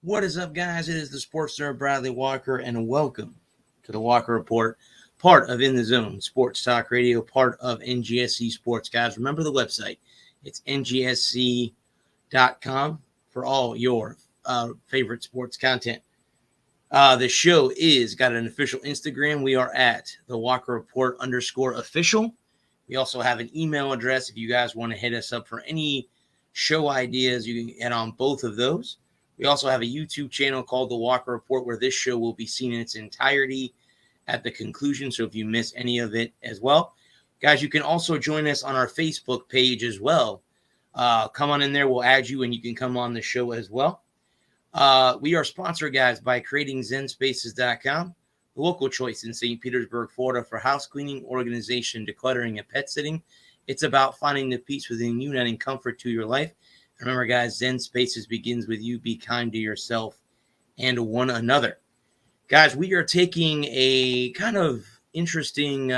What is up, guys? It is the Sports Star Bradley Walker, and welcome to the Walker Report, part of In the Zone Sports Talk Radio, part of NGSC Sports. Guys, remember the website. It's ngsc.com for all your favorite sports content. The show is got an official Instagram. We are at the Walker Report _official. We also have an email address. If you guys want to hit us up for any show ideas, you can get on both of those. We also have a YouTube channel called The Walker Report, where this show will be seen in its entirety at the conclusion. So if you miss any of it as well, guys, you can also join us on our Facebook page as well. Come on in there. We'll add you and you can come on the show as well. We are sponsored, guys, by creatingsenspaces.com, the local choice in St. Petersburg, Florida for house cleaning, organization, decluttering, and pet sitting. It's about finding the peace within you and adding comfort to your life. Remember, guys, Zen Spaces begins with you. Be kind to yourself and one another. Guys, we are taking a kind of interesting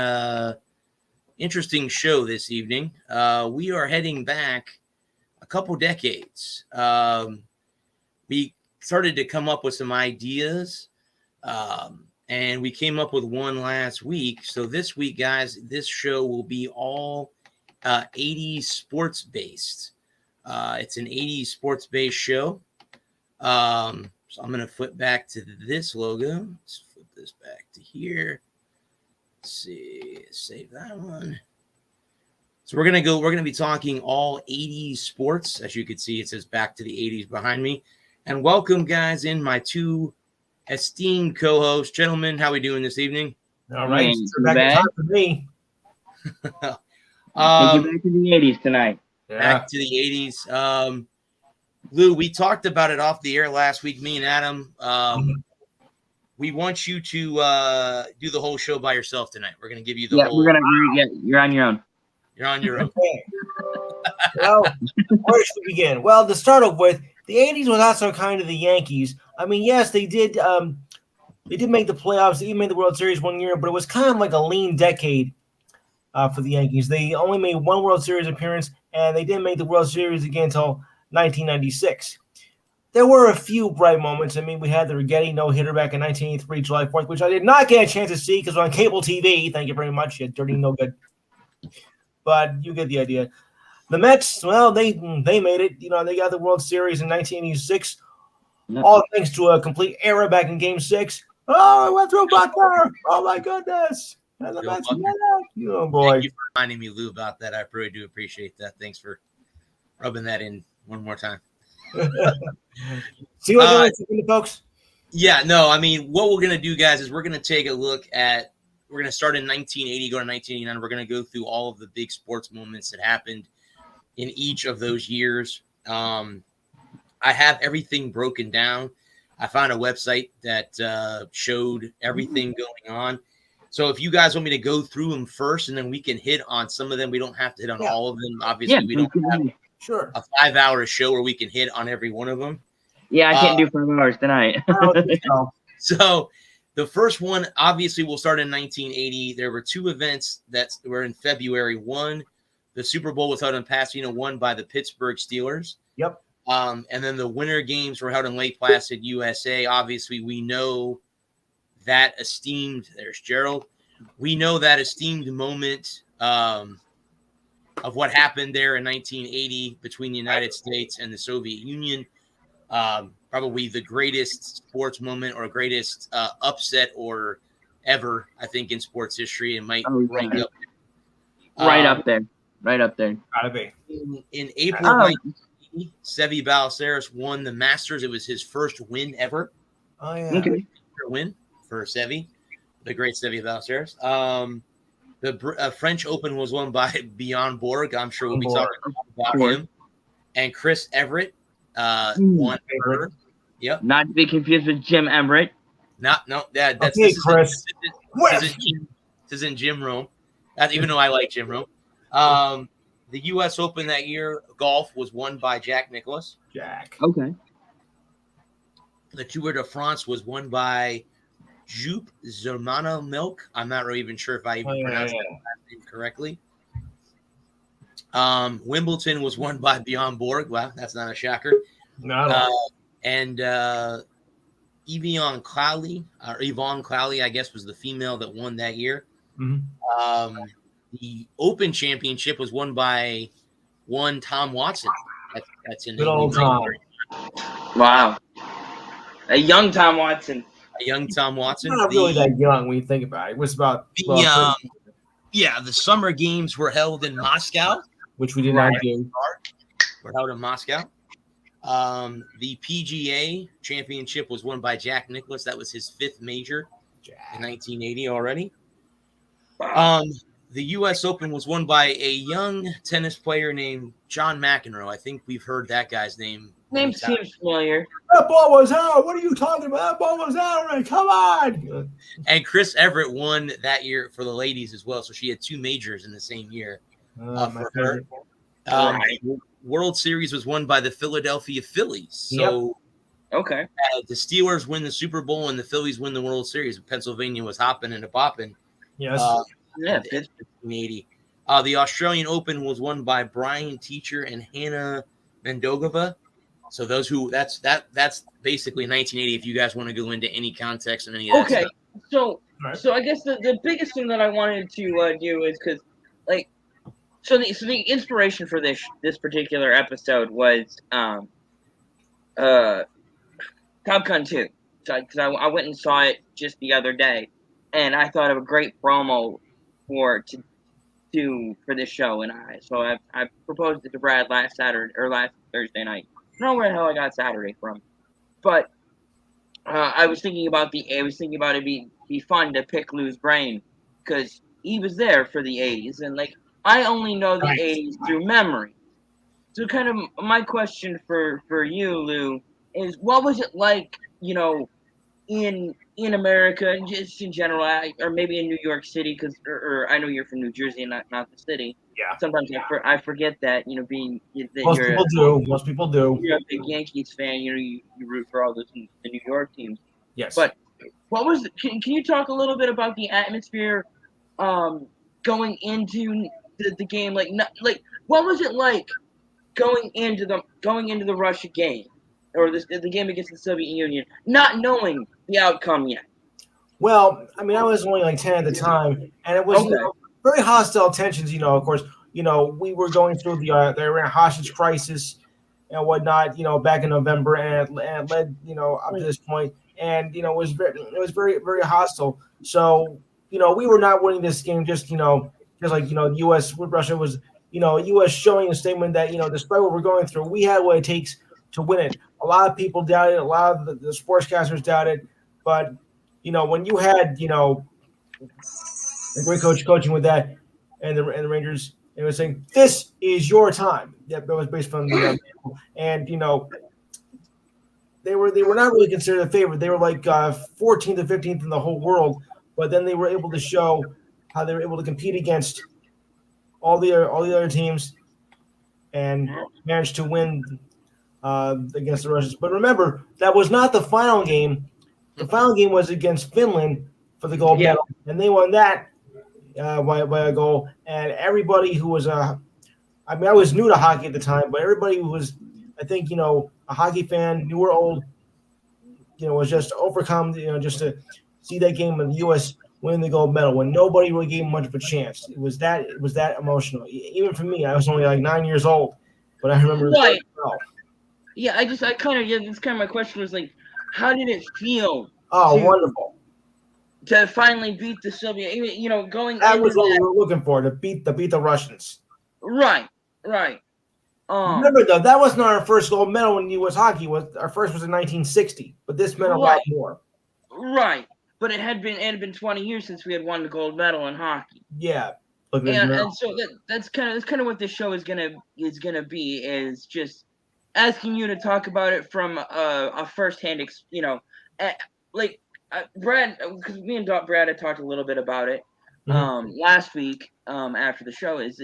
show this evening. We are heading back a couple decades. We started to come up with some ideas, and we came up with one last week. So this week, guys, this show will be all 80s sports-based. It's an 80s sports-based show. So I'm going to flip back to this logo. Let's flip this back to here. Let's see. Save that one. So we're going to be talking all 80s sports. As you can see, it says back to the 80s behind me. And welcome, guys, in my two esteemed co-hosts. Gentlemen, how are we doing this evening? All right. So back to talk to me. Take you back to the 80s tonight. Back to the 80s. Lou, we talked about it off the air last week, me and Adam. We want you to do the whole show by yourself tonight. We're going to give you the whole... You're on your own. You're on your own. Okay. Well, where should we begin? Well, to start off with, the 80s was also kind of the Yankees. I mean, yes, they did make the playoffs. They even made the World Series one year, but it was kind of like a lean decade for the Yankees. They only made one World Series appearance, and they didn't make the World Series again until 1996. There were a few bright moments. I mean, we had the Rigetti no-hitter back in 1983, July 4th, which I did not get a chance to see because on cable TV. Thank you very much. You dirty no good. But you get the idea. The Mets, well, they made it. You know, they got the World Series in 1986, all thanks to a complete error back in Game 6. Oh, I went through Buckner. Oh, my goodness. And the Mets, oh, boy. Thank you for reminding me, Lou, about that. I really do appreciate that. Thanks for rubbing that in one more time. See what I'm doing, folks? Yeah, no, I mean, what we're going to do, guys, is we're going to take a look at, we're going to start in 1980, go to 1989. We're going to go through all of the big sports moments that happened in each of those years. I have everything broken down. I found a website that showed everything going on. So if you guys want me to go through them first, and then we can hit on some of them. We don't have to hit on all of them. Obviously, we don't have a 5-hour show where we can hit on every one of them. Yeah, I can't do 5 hours tonight. So the first one, obviously, will start in 1980. There were two events that were in February. One, the Super Bowl was held in Pasadena, won by the Pittsburgh Steelers. Yep. And then the Winter Games were held in Lake Placid, USA. Obviously, we know that esteemed, there's Gerald. We know that esteemed moment of what happened there in 1980 between the United States and the Soviet Union. Probably the greatest sports moment or greatest upset or ever, I think, in sports history. It might rank up right up there. Right up there. Gotta be. In April of 1980, Seve Ballesteros won the Masters. It was his first win ever. Oh, yeah. Okay. Win for Seve, the great Seve Ballesteros. The French Open was won by Bjorn Borg. I'm sure we'll be talking about him. And Chris Everett won. Yep. Not to be confused with Jim Everett. That's okay, Chris. This isn't Jim Rome. Even though I like Jim Rome. The U.S. Open that year, golf, was won by Jack Nicklaus. Jack. Okay. The Tour de France was won by Jupp Zermano Milk. I'm not really even sure if I even pronounced that name correctly. Wimbledon was won by Bjorn Borg. Wow, that's not a shocker. No. And Yvonne Clowley, I guess, was the female that won that year. Mm-hmm. The Open Championship was won by Tom Watson. That's a Good old Tom. Wow. A young Tom Watson. A young Tom Watson. Not really that young when you think about it. It was about the Summer Games were held in Moscow, which we did not do. Were held in Moscow. The PGA Championship was won by Jack Nicklaus. That was his 5th major in 1980 already. Wow. The U.S. Open was won by a young tennis player named John McEnroe. I think we've heard that guy's name. Name seems familiar. That ball was out. What are you talking about? That ball was out. Right? Come on. And Chris Everett won that year for the ladies as well. So she had 2 majors in the same year for her. World Series was won by the Philadelphia Phillies. So okay, the Steelers win the Super Bowl and the Phillies win the World Series. Pennsylvania was hopping and a bopping. Yes. In 1980. The Australian Open was won by Brian Teacher and Hannah Mendogova. So that's basically 1980. If you guys want to go into any context and any of that stuff. So I guess the biggest thing that I wanted to do is because the inspiration for this particular episode was Top Gun 2. Because I went and saw it just the other day, and I thought of a great promo for this show, and I proposed it to Brad last Thursday night. I don't know where the hell I got Saturday from, but I was thinking about it'd be fun to pick Lou's brain because he was there for the 80s, and I only know the 80s through memory. So kind of my question for you, Lou, is what was it like, in America, just in general, or maybe in New York City, because or I know you're from New Jersey and not the city. Yeah. Sometimes I forget that Most people do. You're a big Yankees fan. You root for all the New York teams. Yes. But what was can you talk a little bit about the atmosphere, going into the game? What was it like going into the Russia game? Or the game against the Soviet Union, not knowing the outcome yet? Well, I mean, I was only 10 at the time, and it was very hostile tensions. Of course, we were going through the Iran hostage crisis and whatnot. Back in November, and led up to this point, and it was very very hostile. So we were not winning this game just like the U.S. with Russia was U.S. showing a statement that despite what we're going through, we had what it takes to win it. A lot of people doubted. A lot of the sportscasters doubted. But, when you had, a great coach coaching with that and the Rangers, it was saying, this is your time. That was based from the and, they were not really considered a favorite. They were 14th or 15th in the whole world. But then they were able to show how they were able to compete against all the other teams and managed to win against the Russians. But remember, that was not the final game. The final game was against Finland for the gold medal, and they won that by a goal. And everybody who was I was new to hockey at the time, but everybody who was, I think, a hockey fan, new or old, was just overcome, just to see that game of the U.S. win the gold medal when nobody really gave much of a chance. It was that emotional. Even for me, I was only 9 years old, but I remember right. Yeah, that's kind of my question was how did it feel? Oh, wonderful. To finally beat the Soviet, going. That was what we were looking for, to beat the Russians. Right. Remember though, that wasn't our first gold medal in U.S. hockey. Our first was in 1960, but this meant a lot more. Right, but it had been 20 years since we had won the gold medal in hockey. Yeah. And so that's kind of what this show is gonna be, is just asking you to talk about it from a firsthand, Brad, because me and Brad had talked a little bit about it last week after the show. Is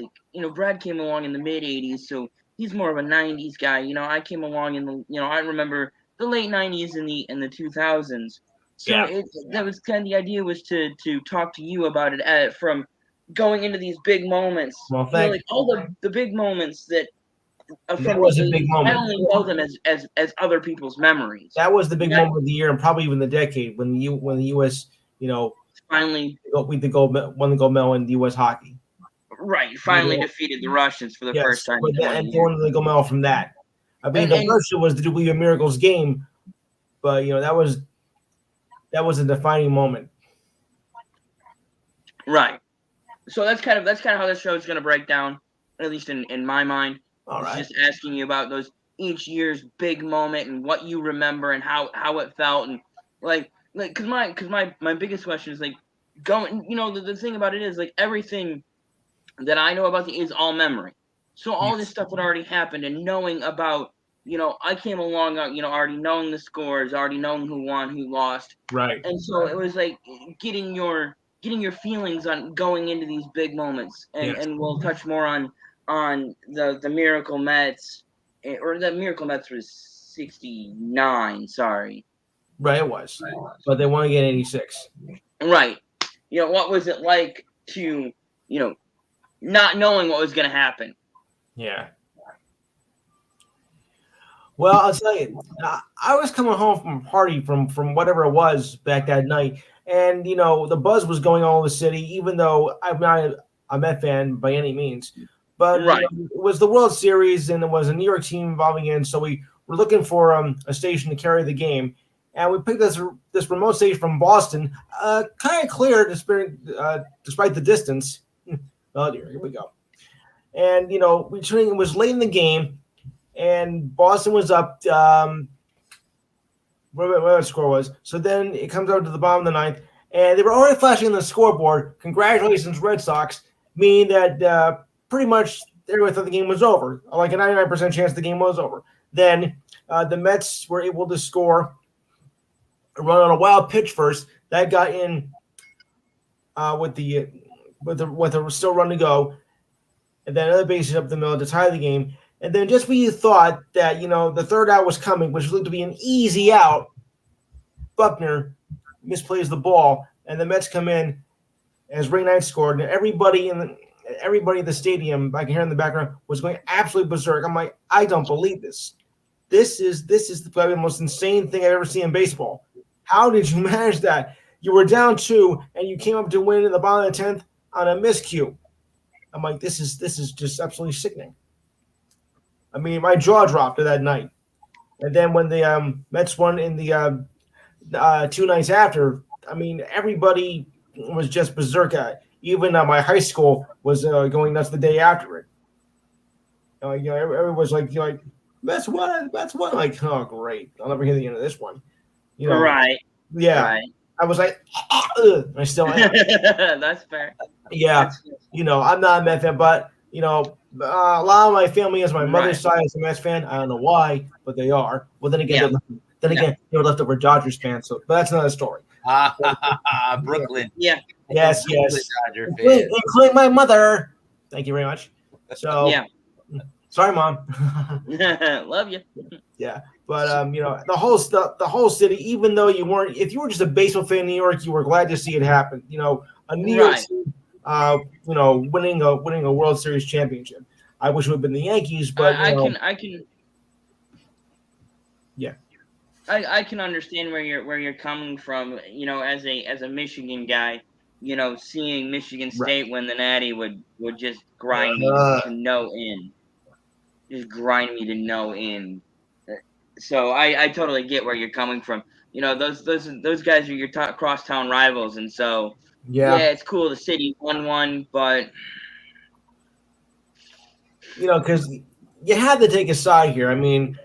Brad came along in the mid '80s, so he's more of a '90s guy. I came along in the I remember the late '90s and the 2000s. So that was kind of the idea, was to talk to you about it from going into these big moments. Well, thank all the big moments that That was a big moment. I only know them as other people's memories. That was the big moment of the year, and probably even the decade when the U.S. finally won the gold medal in U.S. hockey. Right, finally defeated the Russians for the first time. And won the gold medal from that. I mean, the version was the W of Miracles game, but that was a defining moment. Right. So that's kind of how this show is going to break down, at least in my mind. All right. Just asking you about those each year's big moment and what you remember and how it felt, and because my biggest question is going. The thing about it is everything that I know about is all memory. So all this stuff that already happened and knowing about, I came along, already knowing the scores, already knowing who won, who lost. Right. And so it was getting your feelings on going into these big moments. And we'll touch more on the Miracle Mets, or the Miracle Mets was 69, sorry. Right, it was. But they won again in 86. Right. What was it like to, not knowing what was going to happen? Yeah. Well, I'll tell you, I was coming home from a party from whatever it was back that night, and the buzz was going all over the city. Even though I'm not a Met fan by any means, but it was the World Series, and it was a New York team involving in. So we were looking for a station to carry the game, and we picked this remote station from Boston, kind of clear despite the distance. Oh dear, here we go. And it was late in the game. And Boston was up, whatever the score was. So then it comes out to the bottom of the ninth, and they were already flashing on the scoreboard, "Congratulations, Red Sox," meaning that pretty much everyone thought the game was over. Like a 99% chance the game was over. Then the Mets were able to score, run on a wild pitch first. That got in with the still run to go, and then another base hit up the middle to tie the game. And then just when you thought that, the third out was coming, which looked to be an easy out, Buckner misplays the ball, and the Mets come in as Ray Knight scored, and everybody in the stadium, I can hear in the background, was going absolutely berserk. I'm like, I don't believe this. This is probably the most insane thing I've ever seen in baseball. How did you manage that? You were down 2, and you came up to win in the bottom of the 10th on a miscue. I'm like, this is just absolutely sickening. I mean, my jaw dropped that night. And then when the Mets won in the 2 nights after, I mean, everybody was just berserk at it. Even my high school was going nuts the day after it. Everyone was like, Mets won. Like, oh, great. I'll never hear the end of this one. Right. Yeah. Right. I was like, ugh. I still am. That's fair. Yeah. I'm not a Met fan, but, a lot of my family is my mother's side is a Mets fan. I don't know why, but they are. Well, then again, they were leftover Dodgers fans. So, but that's another story. Brooklyn. Yeah. Yes. Dodger fan. Including my mother. Thank you very much. So, yeah. Sorry, Mom. Love you. Yeah, but the whole city. Even though if you were just a baseball fan in New York, you were glad to see it happen. A New York team. Winning a World Series championship. I wish it would have been the Yankees, but I can. Yeah, I can understand where you're coming from. As a Michigan guy, seeing Michigan State win the Natty would just grind me to no end. Just grind me to no end. So I totally get where you're coming from. Those guys are your crosstown rivals, and so. Yeah, it's cool. The city won, but because you had to take a side here. I mean,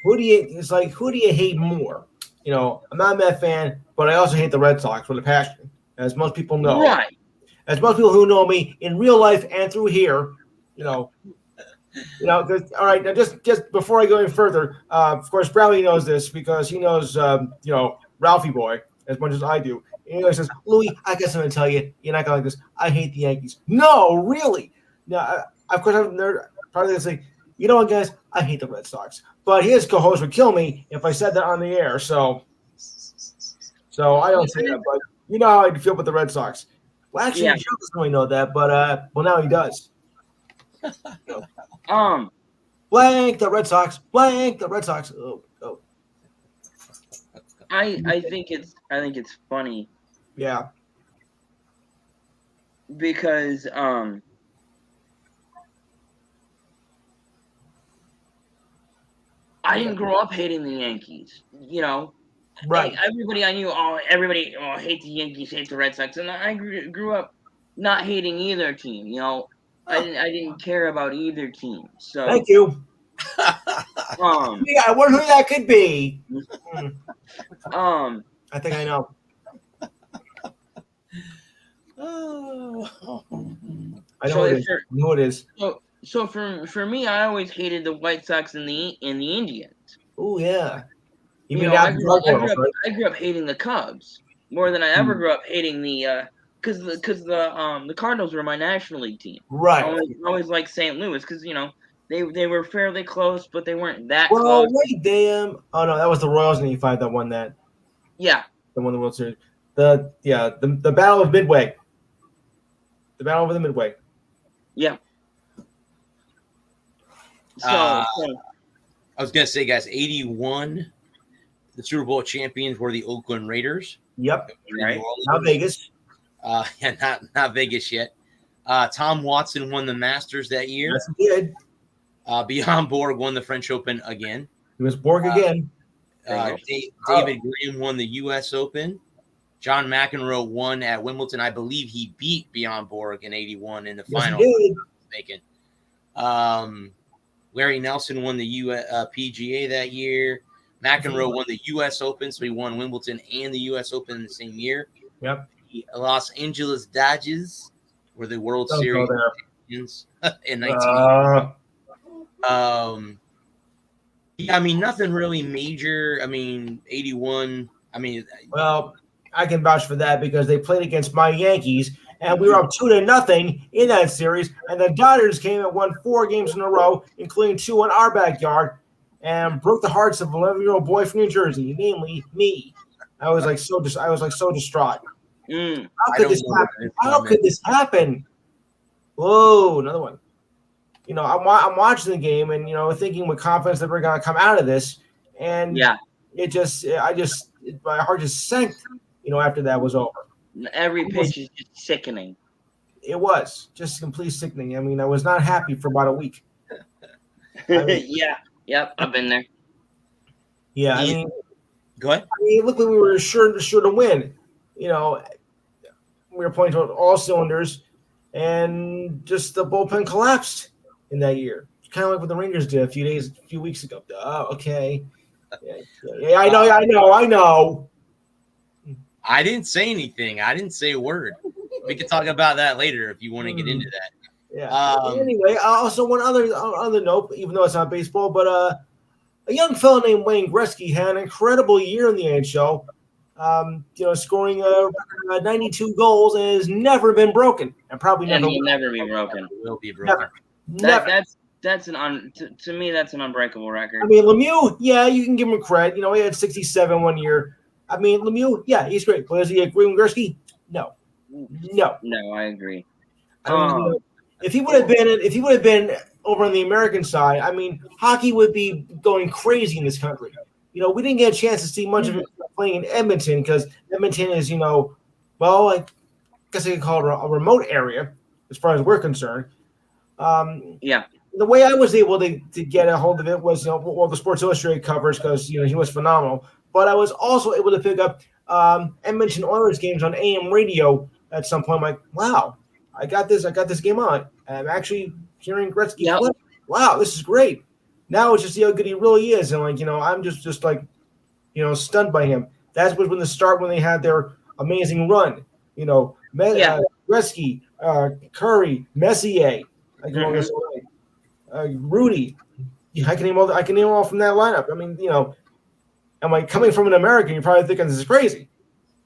who do you hate more? I'm not a Met fan, but I also hate the Red Sox with a passion, as most people know. Right. As most people who know me in real life and through here, because all right, now just before I go any further, of course, Bradley knows this because he knows, Ralphie Boy as much as I do. And he says, Louis, I got something to tell you. You're not going to like this. I hate the Yankees. No, really. Now, of course, I'm probably going to say, you know what, guys? I hate the Red Sox. But his co-host would kill me if I said that on the air. So I don't say that. But you know how I feel about the Red Sox. Well, actually, Joe doesn't really know that. But, now he does. Blank the Red Sox. Blank the Red Sox. Oh. I think it's funny Yeah. because I didn't grow up hating the Yankees. Right. Everybody I knew, everybody hate the Yankees, hate the Red Sox, and I grew up not hating either team. I didn't care about either team. So Thank you. um Yeah, I wonder who that could be. um I think I know. I know So it if is. you're- I know it is. so for me, I always hated the White Sox and the Indians. Oh yeah. You You mean know, I after grew, up, Drug I, World, grew up, right? I grew up hating the Cubs more than I ever grew up hating the because the Cardinals were my National League team. Right. I always liked St. Louis because they were fairly close, but they weren't that Well, close. wait, damn. Oh no, that was the Royals in '85 that won that. Yeah, That won the World Series. The Battle of Midway. The Battle over the Midway. yeah. So I was gonna say, guys, 81. The Super Bowl champions were the Oakland Raiders. Yep. right. Now Vegas. Yeah, not Vegas yet. Tom Watson won the Masters that year. Yes, he did. Bjorn Borg won the French Open again. He was Borg again. David Graham won the U.S. Open. John McEnroe won at Wimbledon. I believe he beat Bjorn Borg in 81 in the Yes, final. he did. Larry Nelson won the PGA that year. McEnroe won the U.S. Open, so he won Wimbledon and the U.S. Open in the same year. Yep. The Los Angeles Dodgers were the World Don't Series go there. champions in 1980. Yeah, I mean, nothing really major. I mean, 81. I mean, Well, I can vouch for that because they played against my Yankees, and we were up 2-0 in that series. And the Dodgers came and won 4 games in a row, including 2 in our backyard, and broke the hearts of an 11-year-old boy from New Jersey, namely me. I was so distraught. Mm. How could this happen? Whoa, another one. I'm watching the game and thinking with confidence that we're gonna come out of this, and Yeah. My heart just sank. After that was over. Every pitch is just sickening. It was just complete sickening. I mean, I was not happy for about a week. Yeah. Yep. I've been there. Yeah, I mean, go ahead. it looked like we were sure to win. We were playing to all cylinders, and just the bullpen collapsed in that year. Kind of like what the Rangers did a few weeks ago. Oh, okay. Yeah, I know. I didn't say anything. I didn't say a word. We can talk about that later if you want to get into that. Yeah. Anyway, also one other note, even though it's not baseball, but a young fellow named Wayne Gretzky had an incredible year in the NHL. Scoring 92 goals and has never been broken, and probably never will never be broken. Will be broken. Never. To me that's an unbreakable record. I mean, Lemieux, yeah, you can give him credit. He had 67 one year. I mean, Lemieux, yeah, he's great. But is he a Wayne Gretzky? No. No, I agree. I mean, if he would have been over on the American side, I mean, hockey would be going crazy in this country. We didn't get a chance to see much of it playing in Edmonton because Edmonton is, well, I guess I could call it a remote area as far as we're concerned. Yeah. The way I was able to get a hold of it was, the Sports Illustrated covers because, he was phenomenal. But I was also able to pick up Edmonton Oilers games on AM radio at some point. I'm like, wow, I got this game on. I'm actually hearing Gretzky play. Wow, this is great. Now it's just how good he really is. And I'm just like, stunned by him. That was when they had their amazing run. Gretzky, Curry, Messier, Rudy. I can name all from that lineup. I mean, coming from an American, you're probably thinking this is crazy.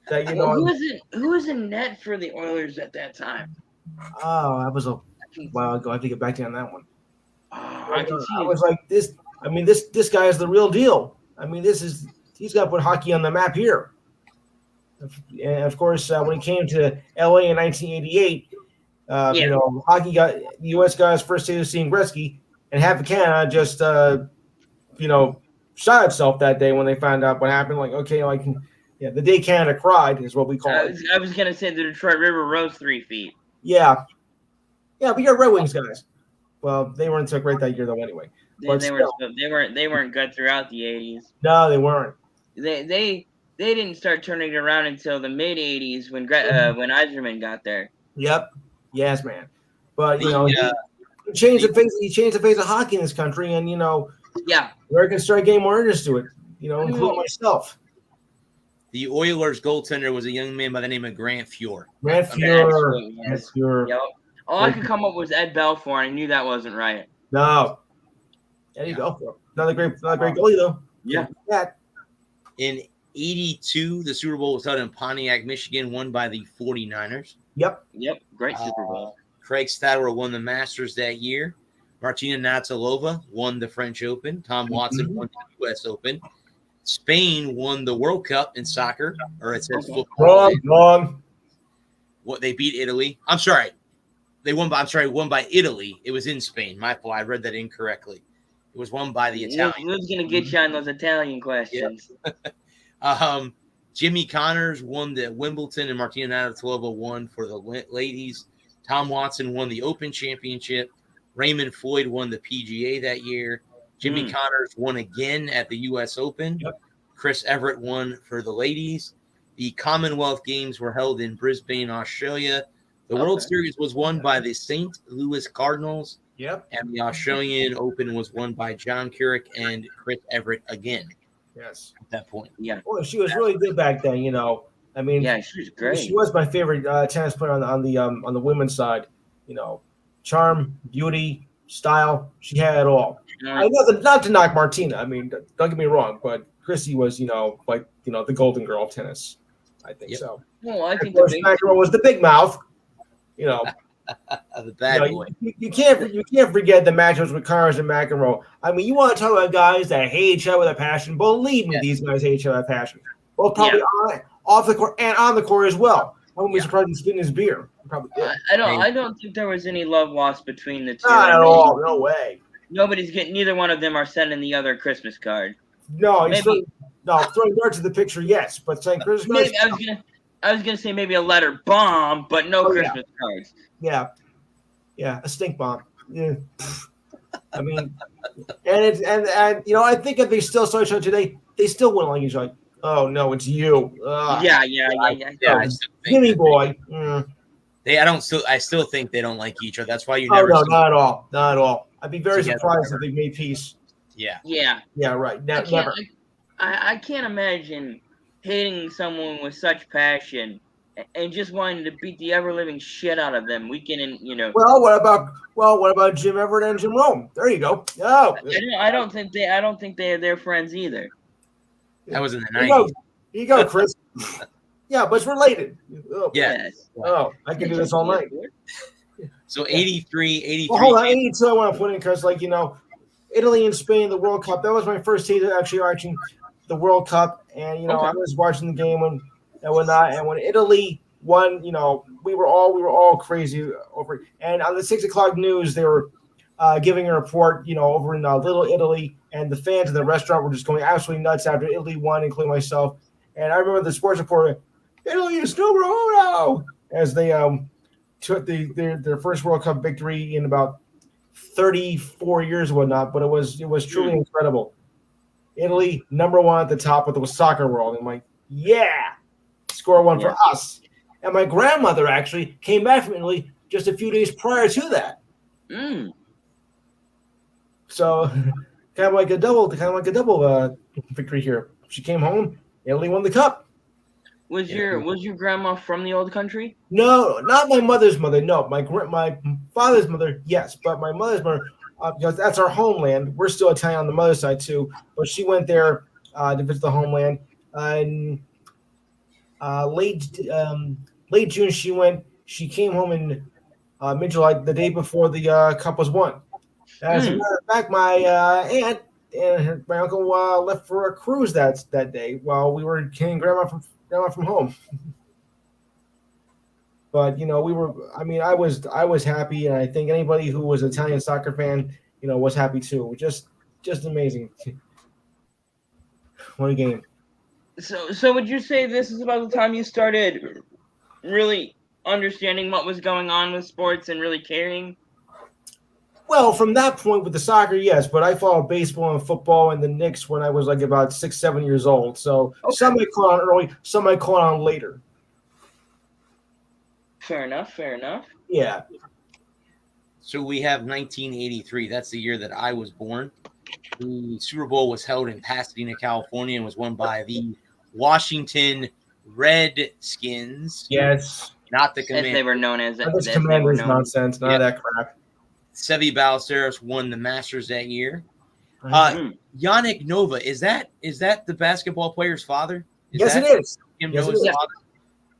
That who was in net for the Oilers at that time? Oh, that was a while ago. I have to get back to you on that one. I was like this. I mean, this guy is the real deal. I mean, he's got to put hockey on the map here. And of course, when he came to LA in 1988, hockey got the U.S. got his first taste of seeing Gretzky. and half of Canada just shot itself that day when they found out what happened. Like, okay, the day Canada cried is what we call it. I was gonna say the Detroit River rose 3 feet. Yeah, but you're Red Wings guys. Well, they weren't so great that year though. Anyway, They weren't good throughout the 80s. No, they weren't. They didn't start turning it around until the mid 80s when Yzerman got there. Yep. Yes, man. But he changed the face. He changed the face of hockey in this country, and Americans started getting more interest to it. Including myself. The Oilers goaltender was a young man by the name of Grant Fuhr. Grant Fuhr. Yep. All I could come up with was Ed Belfour. I knew that wasn't right. No. Eddie Belfour. Not a great goalie though. Yeah. In 82, the Super Bowl was held in Pontiac, Michigan, won by the 49ers. Yep. Great Super Bowl. Craig Stadler won the Masters that year. Martina Navratilova won the French Open. Tom Watson won the U.S. Open. Spain won the World Cup in soccer, or it says football. Wrong. What, they beat Italy? I'm sorry. Won by Italy. It was in Spain. My fault. I read that incorrectly. It was won by the Italians. Who's going to get you on those Italian questions? Yep. Jimmy Connors won the Wimbledon, and Martina Navratilova won for the ladies. Tom Watson won the Open Championship. Raymond Floyd won the PGA that year. Jimmy Connors won again at the U.S. Open. Yep. Chris Everett won for the ladies. The Commonwealth Games were held in Brisbane, Australia. The World Series was won by the St. Louis Cardinals. Yep. And the Australian Open was won by John Carrick and Chris Everett again. Yes. At that point. Yeah. Well, she was really good back then, I mean, she was great. She was my favorite tennis player on the women's side. Charm, beauty, style. She had it all. I know not to knock Martina. I mean, don't get me wrong, but Chrissy was, the golden girl of tennis. I think so. Well, I think McEnroe was the big mouth. The bad boy. You can't forget the matchups with Connors and McEnroe. I mean, you want to talk about guys that hate each other with a passion. Believe me, these guys hate each other with a passion. Well, probably off the court and on the court as well. I wouldn't be surprised he's getting his beer. Probably did. I don't think there was any love lost between the two. Not at all. No way. Neither one of them are sending the other Christmas card. No, throwing darts at the picture, yes, but saying Christmas cards. I was gonna say maybe a letter bomb, but no Christmas cards. Yeah, a stink bomb. Yeah. I mean, and I think if they still saw each other today, they still wouldn't like each other. Oh no, it's you. Yeah. Gimme boy. I still think they don't like each other. That's why you Oh never. no, not at all. I'd be very surprised if they made peace. Yeah. Yeah, right. Never. I can't imagine hating someone with such passion and just wanting to beat the ever living shit out of them week in and Well, what about Jim Everett and Jim Rome? There you go. Oh. I don't think they're friends either. That was in the 90s. Here you go, Chris. Yeah, but it's related. Oh, Yes. Oh, I can do this all night. So 83. Well, hold on. 82 I want to put in because, Italy and Spain, the World Cup. That was my first taste of actually watching the World Cup. And, I was watching the game and whatnot. And when Italy won, we were all crazy over it. And on the 6 o'clock news, they were giving a report, over in Little Italy. And the fans in the restaurant were just going absolutely nuts after Italy won, including myself. And I remember the sports reporter, Italy is numero uno, as they took their first World Cup victory in about 34 years and whatnot. But it was truly incredible. Italy, number one at the top of the soccer world. And I'm like, score one for us. And my grandmother actually came back from Italy just a few days prior to that. So kind of like a double victory here. She came home, Italy won the cup. Was your grandma from the old country? No, not my mother's mother. No, my father's mother, yes, but my mother's mother, because that's our homeland. We're still Italian on the mother's side too, but she went there to visit the homeland. In late June, she came home in mid-July, the day before the cup was won. As a matter of fact, my aunt and my uncle left for a cruise that day while we were getting grandma from home. But I was happy, and I think anybody who was an Italian soccer fan was happy too. Just amazing. What a game. So would you say this is about the time you started really understanding what was going on with sports and really caring? Well, from that point with the soccer, yes, but I followed baseball and football and the Knicks when I was like about 6, 7 years old. So some I caught on early, some I caught on later. Fair enough. Yeah. So we have 1983. That's the year that I was born. The Super Bowl was held in Pasadena, California, and was won by the Washington Redskins. Yes. Not the As Commanders. they were known as. This Commanders nonsense. None of that crap. Seve Ballesteros won the Masters that year. Yannick Nova, is that the basketball player's father? Yes, it is. Nova's father?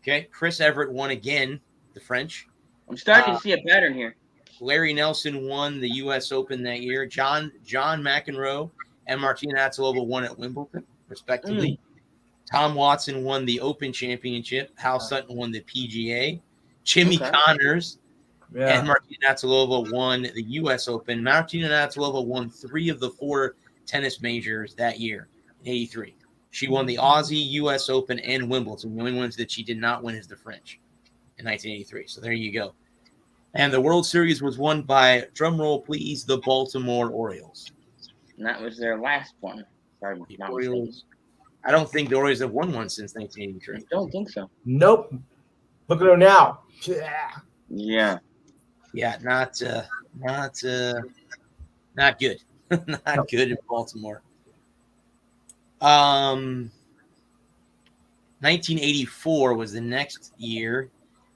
Okay. Chris Everett won again, the French. I'm starting to see a pattern here. Larry Nelson won the U.S. Open that year. John McEnroe and Martina Navratilova won at Wimbledon, respectively. Tom Watson won the Open Championship. Hal Sutton won the PGA. Jimmy Connors and Martina Navratilova won the U.S. Open. Martina Navratilova won 3 of the 4 tennis majors that year in '83. She won the Aussie, U.S. Open, and Wimbledon. The only ones that she did not win is the French in 1983. So there you go. And the World Series was won by, drumroll please, the Baltimore Orioles. And that was their last one. Sorry, the Orioles. I don't think the Orioles have won one since 1983. I don't think so. Nope. Look at them now. Yeah. Yeah, not good. Not good in Baltimore. 1984 was the next year.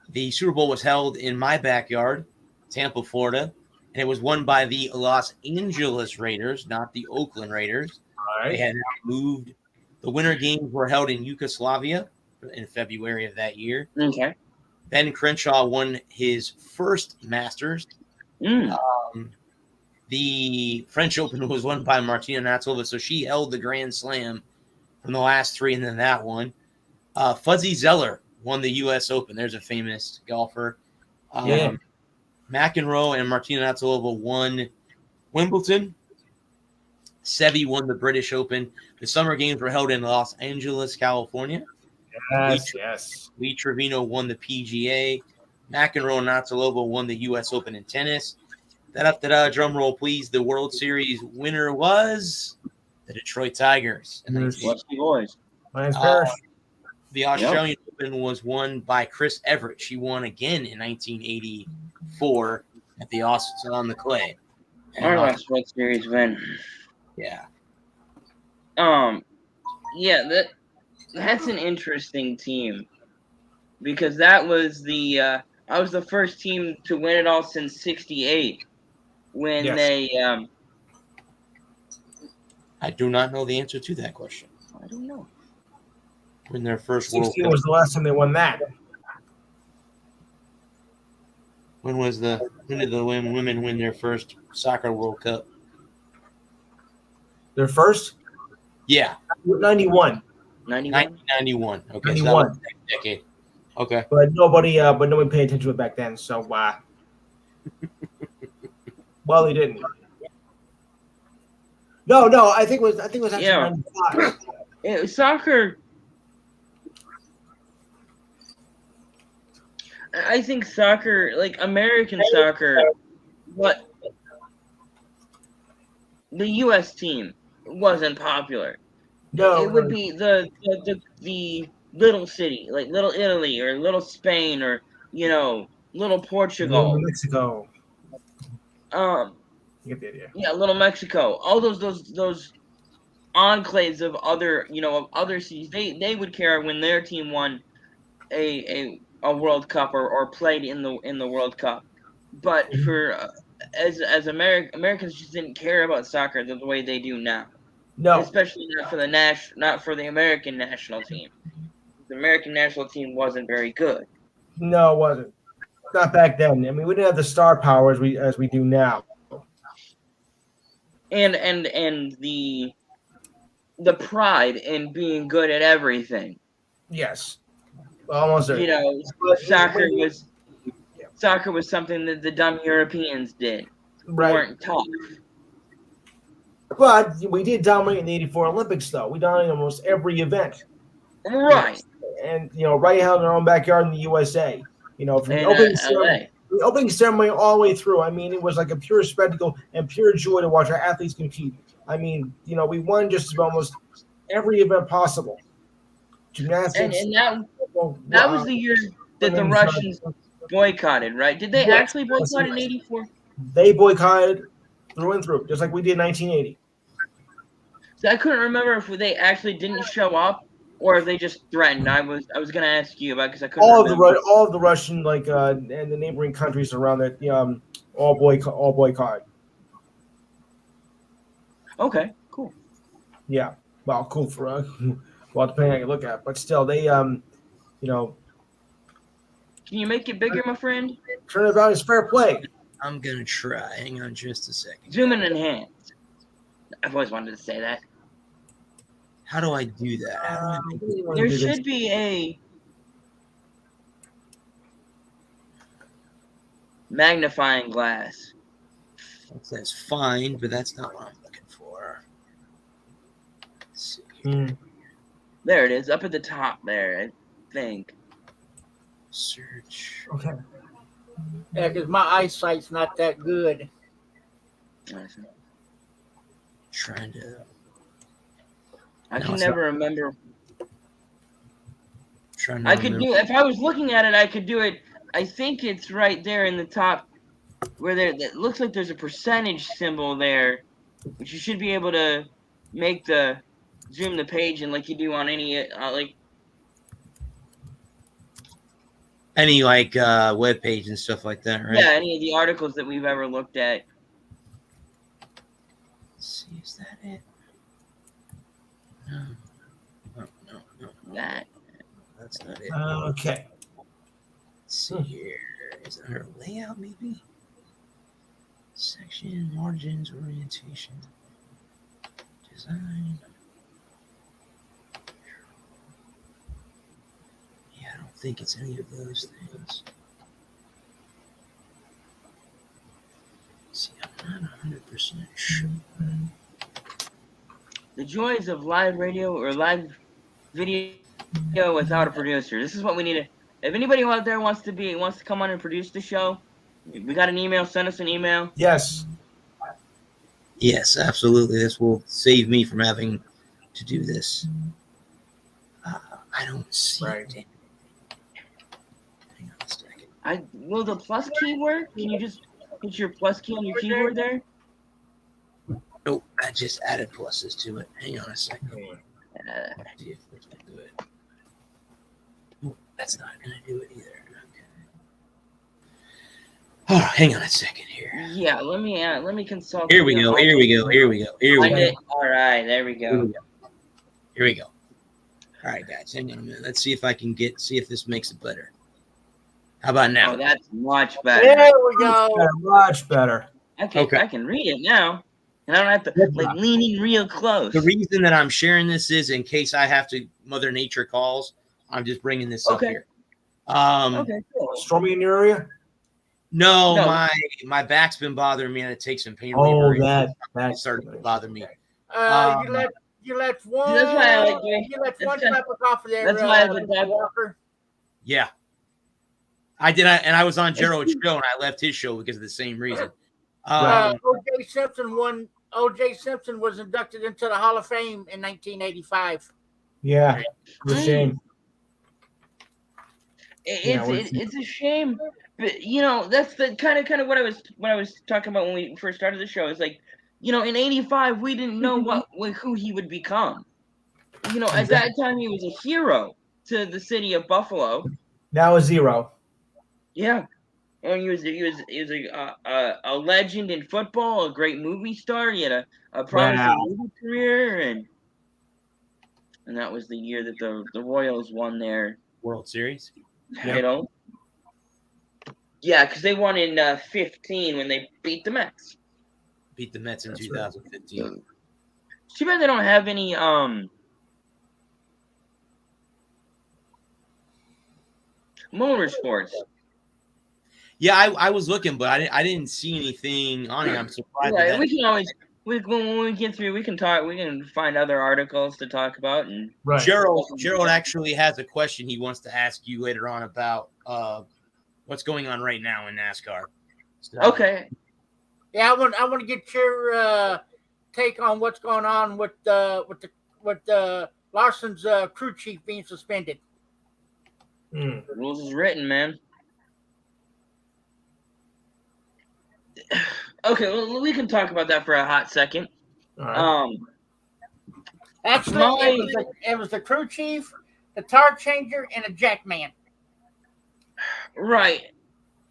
The Super Bowl was held in my backyard, Tampa, Florida, and it was won by the Los Angeles Raiders, not the Oakland Raiders. All right. They had moved. The winter games were held in Yugoslavia in February of that year. Okay. Ben Crenshaw won his first Masters. The French Open was won by Martina Navratilova, so she held the Grand Slam from the last 3, and then that one. Fuzzy Zeller won the U.S. Open. There's a famous golfer. McEnroe and Martina Navratilova won Wimbledon. Seve won the British Open. The summer games were held in Los Angeles, California. Yes. Lee Trevino won the PGA. McEnroe and Navratilova won the U.S. Open in tennis. Drum roll, please. The World Series winner was the Detroit Tigers. Lusty boys. The Australian Open was won by Chris Everett. She won again in 1984 at the Austin on the clay. Our last World Series win. Yeah. Yeah, that's an interesting team because that was the first team to win it all since '68 when they. I do not know the answer to that question. I don't know. When their first World Cup was the last time they won that. When did the women win their first soccer World Cup? Their first? Yeah. 91. 1991. Okay, 91. So that was the next decade. Okay. But nobody paid attention to it back then, so well, they didn't. No, I think it was actually 95. Soccer. I think soccer, like American soccer, what the U.S. team wasn't popular. No, it would be the little city, like Little Italy or Little Spain or Little Portugal, Little Mexico. You get the idea. Yeah, Little Mexico. All those enclaves of other cities. They would care when their team won a World Cup or played in the World Cup. But for as Americans just didn't care about soccer the way they do now. No, especially not for the American national team. The American national team wasn't very good. No, it wasn't. Not back then. I mean, we didn't have the star power as we do now. And the pride in being good at everything. Yes. Almost there. Soccer was something that the dumb Europeans did. Right. Weren't taught. But we did dominate in the '84 Olympics, though. We dominated almost every event. Right. And right out in our own backyard in the USA. From In the opening ceremony all the way through. I mean, it was like a pure spectacle and pure joy to watch our athletes compete. I mean, we won just about almost every event possible. Gymnastics. And that was the year that the Russians boycotted, right? Did they actually boycott in '84? They boycotted through and through, just like we did in 1980. So I couldn't remember if they actually didn't show up or if they just threatened. I was going to ask you about because I couldn't remember. All of the Russian and the neighboring countries around it all boycott. Okay, cool. Yeah, well, cool for us. Well, depending on how you look at it. But still, they Can you make it bigger, my friend? Turn it about as fair play. I'm gonna try. Hang on just a second. Zoom in and enhance. I've always wanted to say that. How do I do that? There should be a magnifying glass. That's fine, but that's not what I'm looking for. Let's see. There it is, up at the top there, I think. Search. Okay. Yeah, because my eyesight's not that good. Trying to. I can never remember. I could do if I was looking at it. I could do it. I think it's right there in the top, where there. It looks like there's a percentage symbol there, which you should be able to make the zoom the page in like you do on any any web page and stuff like that, right? Yeah, any of the articles that we've ever looked at. Let's see, is that it? No. That. That's not it. Okay. Let's see here. Is it her layout, maybe? Section, margins, orientation, design. Yeah, I don't think it's any of those things. See, I'm not 100% sure. The joys of live radio or live video without a producer. This is what we need to. If anybody out there wants to come on and produce the show, we got an email. Send us an email. Yes. Yes, absolutely. This will save me from having to do this. I don't see it. Hang on a second. Will the plus key work? Can you just put your plus key on your keyboard there? Nope, I just added pluses to it. Hang on a second. See if this will do it. Oh, that's not going to do it either. Okay. Oh, hang on a second here. Yeah, let me consult. Here we go. All right, there we go. Here we go. All right, guys, hang on a minute. Let's see if I can see if this makes it better. How about now? Oh, that's much better. There we go. Much better. Okay. I can read it now. And I don't have to leaning real close. The reason that I'm sharing this is in case I have to Mother Nature calls. I'm just bringing this up here. Okay, cool. Stormy in your area? No, my back's been bothering me, and it takes some pain reliever. That started to bother me. You let one. That's why I like doing. You let one type of off of there. That's why I like Walker. Yeah, I did. And I was on Gerald's show, and I left his show because of the same reason. O.J. Simpson won. O.J. Simpson was inducted into the Hall of Fame in 1985. Yeah, it's a shame. It's a shame, but that's the kind of what I was talking about when we first started the show. It's like, in '85 we didn't know who he would become. At that time he was a hero to the city of Buffalo. Now a zero. Yeah. And he was a legend in football, a great movie star. He had a promising movie career, and that was the year that the Royals won their World Series title. Yeah, because they won in 15 when they beat the Mets. Beat the Mets in 2015. Too bad they don't have any motorsports. Yeah, I was looking, but I didn't see anything on it. I'm surprised. Yeah, we can always when we get through, we can talk. We can find other articles to talk about. And Right. Gerald actually has a question he wants to ask you later on about what's going on right now in NASCAR. So, okay, Yeah, I want to get your take on what's going on with Larson's crew chief being suspended. the rules is written, man. Okay, well, we can talk about that for a hot second. All right. Actually, it was the crew chief, the tire changer, and a jack man. Right.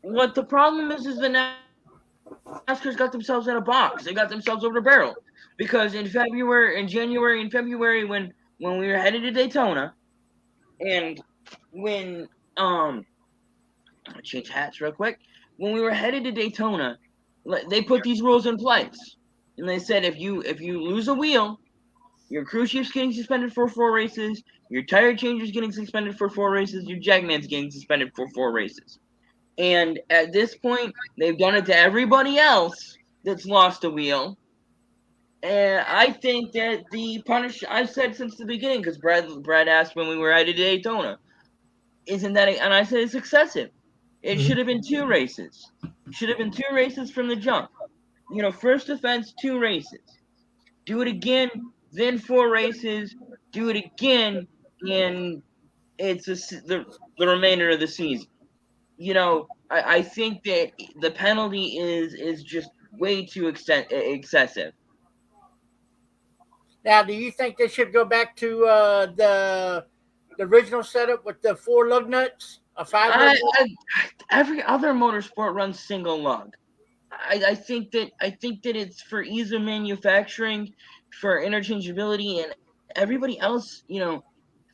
What the problem is the NASCAR's got themselves in a box. They got themselves over the barrel because in January and February, when we were headed to Daytona, and when I'll change hats real quick. When we were headed to Daytona, they put these rules in place, and they said if you lose a wheel, your crew chief's getting suspended for 4 races, your tire changer's getting suspended for 4 races, your jackman's getting suspended for 4 races. And at this point, they've done it to everybody else that's lost a wheel. And I think that I've said since the beginning, because Brad asked when we were headed to Daytona, isn't that, and I said it's excessive. It should have been 2 races. Should have been 2 races from the jump. First offense, 2 races. Do it again, then 4 races. Do it again, and it's the remainder of the season. I think that the penalty is just way too excessive. Now, do you think they should go back to the original setup with the 4 lug nuts, a 5 lug nut? Every other motorsport runs single lug. I think that it's for ease of manufacturing, for interchangeability, and everybody else,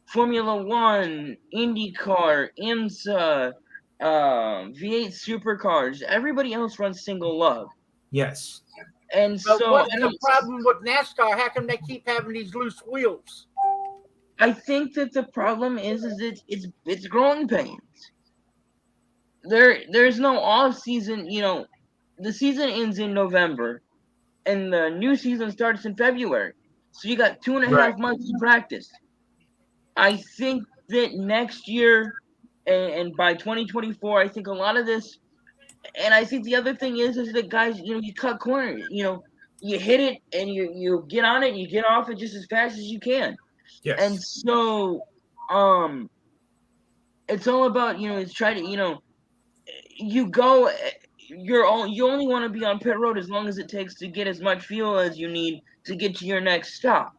Formula One, IndyCar, IMSA, V8 supercars, everybody else runs single lug. Yes. And But so what's the problem with NASCAR? How come they keep having these loose wheels? I think that the problem is it's growing pains. There's no off season, the season ends in November and the new season starts in February. So you got 2.5 months to practice. I think that next year and by 2024, I think a lot of this, and I think the other thing is that guys, you cut corners, you hit it and you get on it and you get off it just as fast as you can. Yes. And so, it's all about, it's try to, you go, you only want to be on pit road as long as it takes to get as much fuel as you need to get to your next stop.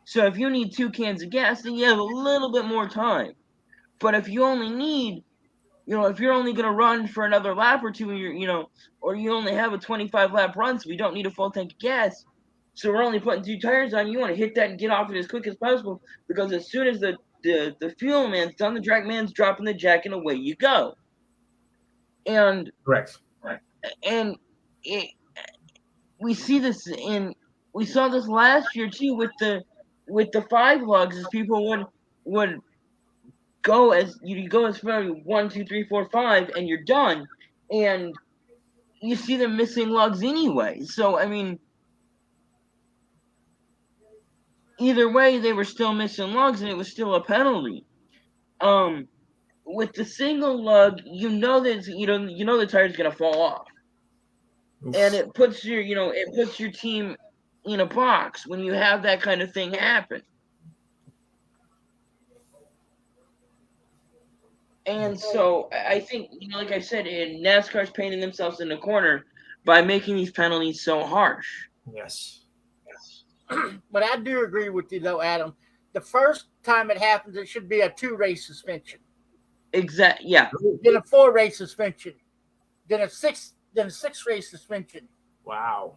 So if you need 2 cans of gas, then you have a little bit more time. But if you only need, if you're only going to run for another lap or 2, or you only have a 25 lap run, so we don't need a full tank of gas. So we're only putting 2 tires on. You want to hit that and get off it as quick as possible, because as soon as the fuel man's done, the track man's dropping the jack and away you go. And correct. And we see this we saw this last year too with the 5 lugs, as people would go as far as 1, 2, 3, 4, 5, and you're done, and you see them missing lugs anyway. So I mean, either way, they were still missing lugs, and it was still a penalty. With the single lug, that the tire's gonna fall off. Oof. And it puts your team in a box when you have that kind of thing happen. And so I think, like I said, NASCAR's painting themselves in the corner by making these penalties so harsh. Yes. But I do agree with you, though, Adam. The first time it happens, it should be a 2-race suspension. Exactly. Yeah. Then a 4-race suspension. Then a 6-race suspension. Wow.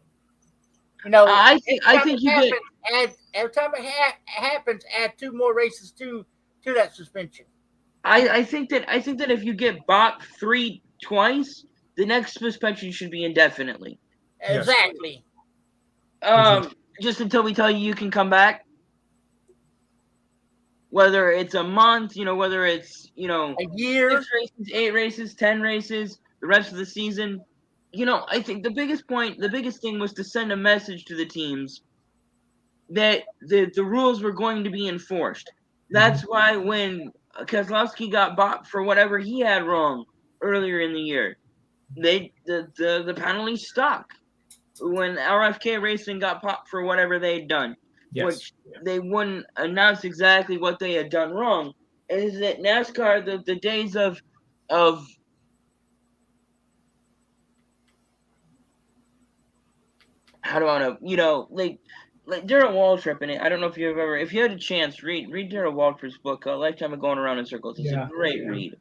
I think you get every time it happens, add 2 more races to that suspension. I think that if you get bought 3 twice, the next suspension should be indefinitely. Exactly. Just until we tell you can come back. Whether it's a month, whether it's, a year, 6 races, 8 races, 10 races, the rest of the season, I think the biggest thing was to send a message to the teams that the rules were going to be enforced. That's why when Keselowski got bought for whatever he had wrong earlier in the year, the penalty stuck. When RFK Racing got popped for whatever they'd done, which they wouldn't announce exactly what they had done wrong, is that NASCAR, the days of how do I know, like Darrell Waltrip in it. I don't know if you had a chance, read Darrell Waltrip's book, A Lifetime of Going Around in Circles. It's a great read.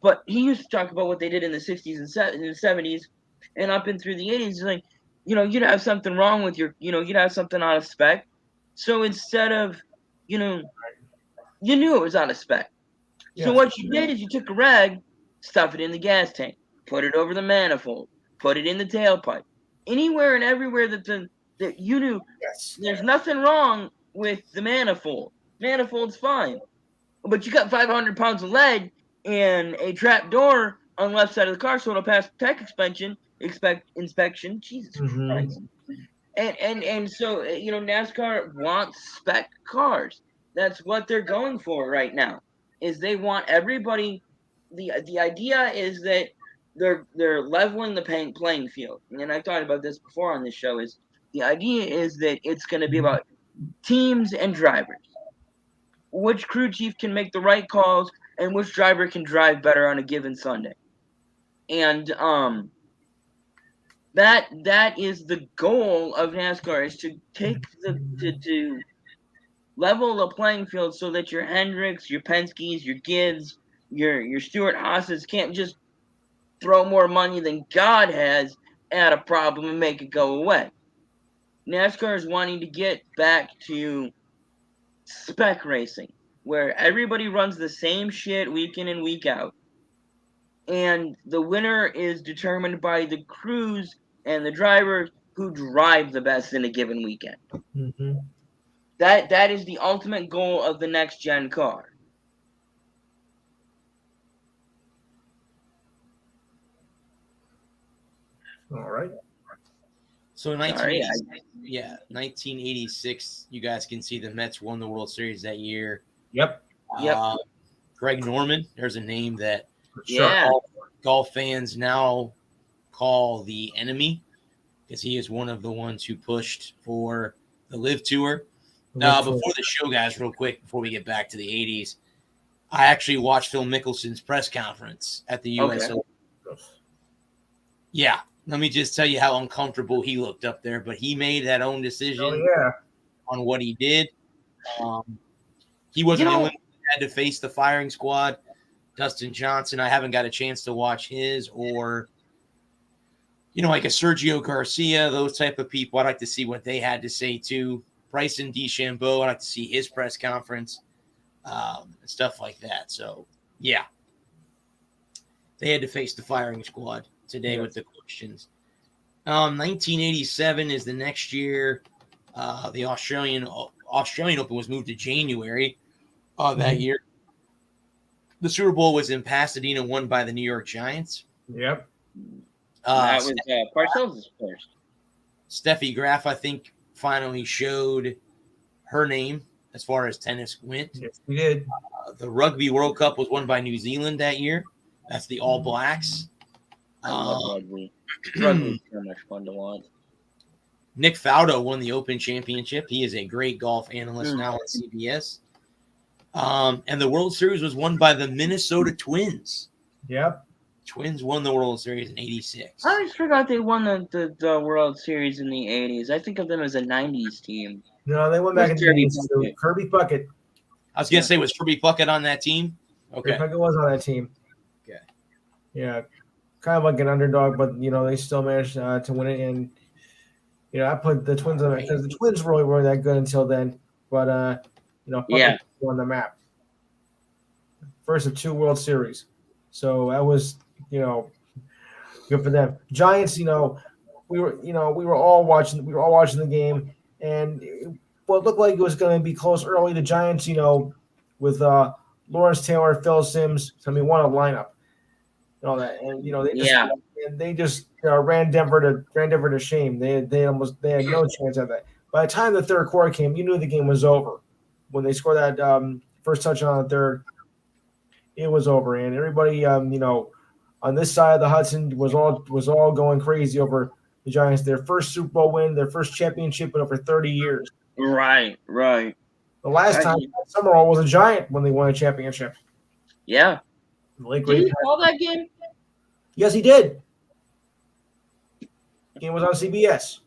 But he used to talk about what they did in the 60s and 70s and up and through the 80s. It's like, you'd have something wrong with you'd have something out of spec. So instead of, you knew it was out of spec. Yeah. So what you did is you took a rag, stuff it in the gas tank, put it over the manifold, put it in the tailpipe. Anywhere and everywhere that you knew there's nothing wrong with the manifold. Manifold's fine. But you got 500 pounds of lead and a trap door on the left side of the car, so it'll pass tech inspection. Jesus Christ. And so, NASCAR wants spec cars. That's what they're going for right now, is they want everybody. The idea is that they're leveling the playing field. And I talked about this before on this show, is the idea is that it's going to be about teams and drivers. Which crew chief can make the right calls and which driver can drive better on a given Sunday. And that is the goal of NASCAR, is to take to level the playing field so that your Hendricks, your Penske's, your Gibbs, your Stewart Haas's can't just throw more money than God has at a problem and make it go away. NASCAR is wanting to get back to spec racing, where everybody runs the same shit week in and week out, and the winner is determined by the crews and the drivers who drive the best in a given weekend. That is the ultimate goal of the next gen car. All right. So 1986, you guys can see the Mets won the World Series that year. Yep. Greg Norman, there's a name that golf fans now call the enemy, because he is one of the ones who pushed for the Live Tour. Before the show, guys, real quick, before we get back to the 80s, I actually watched Phil Mickelson's press conference at the US Open. Yeah. Let me just tell you how uncomfortable he looked up there, but he made that own decision on what he did. He wasn't the only one who had to face the firing squad. Dustin Johnson, I haven't got a chance to watch his, or, like a Sergio Garcia, those type of people. I'd like to see what they had to say too. Bryson DeChambeau, I'd like to see his press conference, and stuff like that. So, yeah. They had to face the firing squad today with the questions. 1987 is the next year. The Australian Open was moved to January of that year. The Super Bowl was in Pasadena, won by the New York Giants. Yep. That was Parcells' first. Steffi Graf, I think, finally showed her name as far as tennis went. Yes, we did. The Rugby World Cup was won by New Zealand that year. That's the All Blacks. I love rugby. Rugby's so much fun to watch. Nick Faldo won the Open Championship. He is a great golf analyst now at CBS. And the World Series was won by the Minnesota Twins. Yep. Twins won the World Series in 86. I always forgot they won the World Series in the 80s. I think of them as a 90s team. No, they went back in the 80s. Kirby Puckett. I was going to say, was Kirby Puckett on that team? Okay. Kirby Puckett was on that team. Okay. Yeah. Kind of like an underdog, but, they still managed to win it. And, I put the Twins on it because the Twins really weren't that good until then. But, Puckett won the map. First of 2 World Series. So that was, good for them. Giants, we were all watching the game, and it looked like it was going to be close early. The Giants, with Lawrence Taylor, Phil Simms, won a lineup. All that, and they and they just ran Denver to shame. They had no chance at that. By the time the third quarter came, you knew the game was over. When they scored that first touchdown on the third, it was over, and everybody on this side of the Hudson was all going crazy over the Giants. Their first Super Bowl win, their first championship in over 30 years. Right. The last time Summerall was a Giant when they won a championship. Yeah. Did he call that game? Yes, he did. The game was on CBS.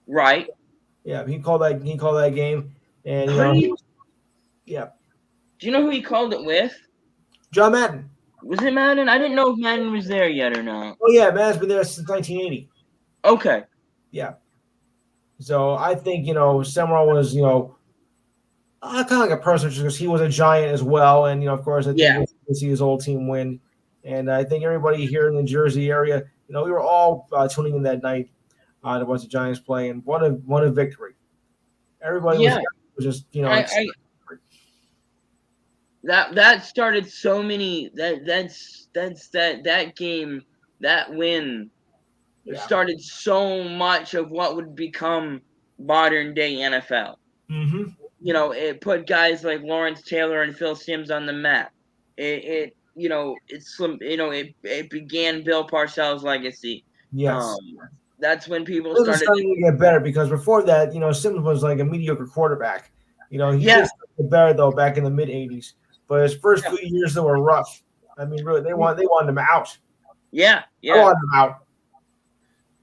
Right. Yeah, he called that game, and yeah. Do you know who he called it with? John Madden. Was it Madden? I didn't know if Madden was there yet or not. Oh yeah, Madden's been there since 1980. Okay. Yeah. So I think Summerall was kind of like a person because he was a Giant as well, and of course I think we see his old team win, and I think everybody here in the Jersey area, we were all tuning in that night to watch the Giants play, and what a victory! Everybody was just that started so many that game, that win started so much of what would become modern day NFL. Mm-hmm. It put guys like Lawrence Taylor and Phil Simms on the map. It began Bill Parcells' legacy. Yes. That's when people started to get better, because before that, Simms was like a mediocre quarterback. He did get better though back in the mid '80s, but his first few years though were rough. I mean, really, they wanted him out. Yeah. I wanted him out.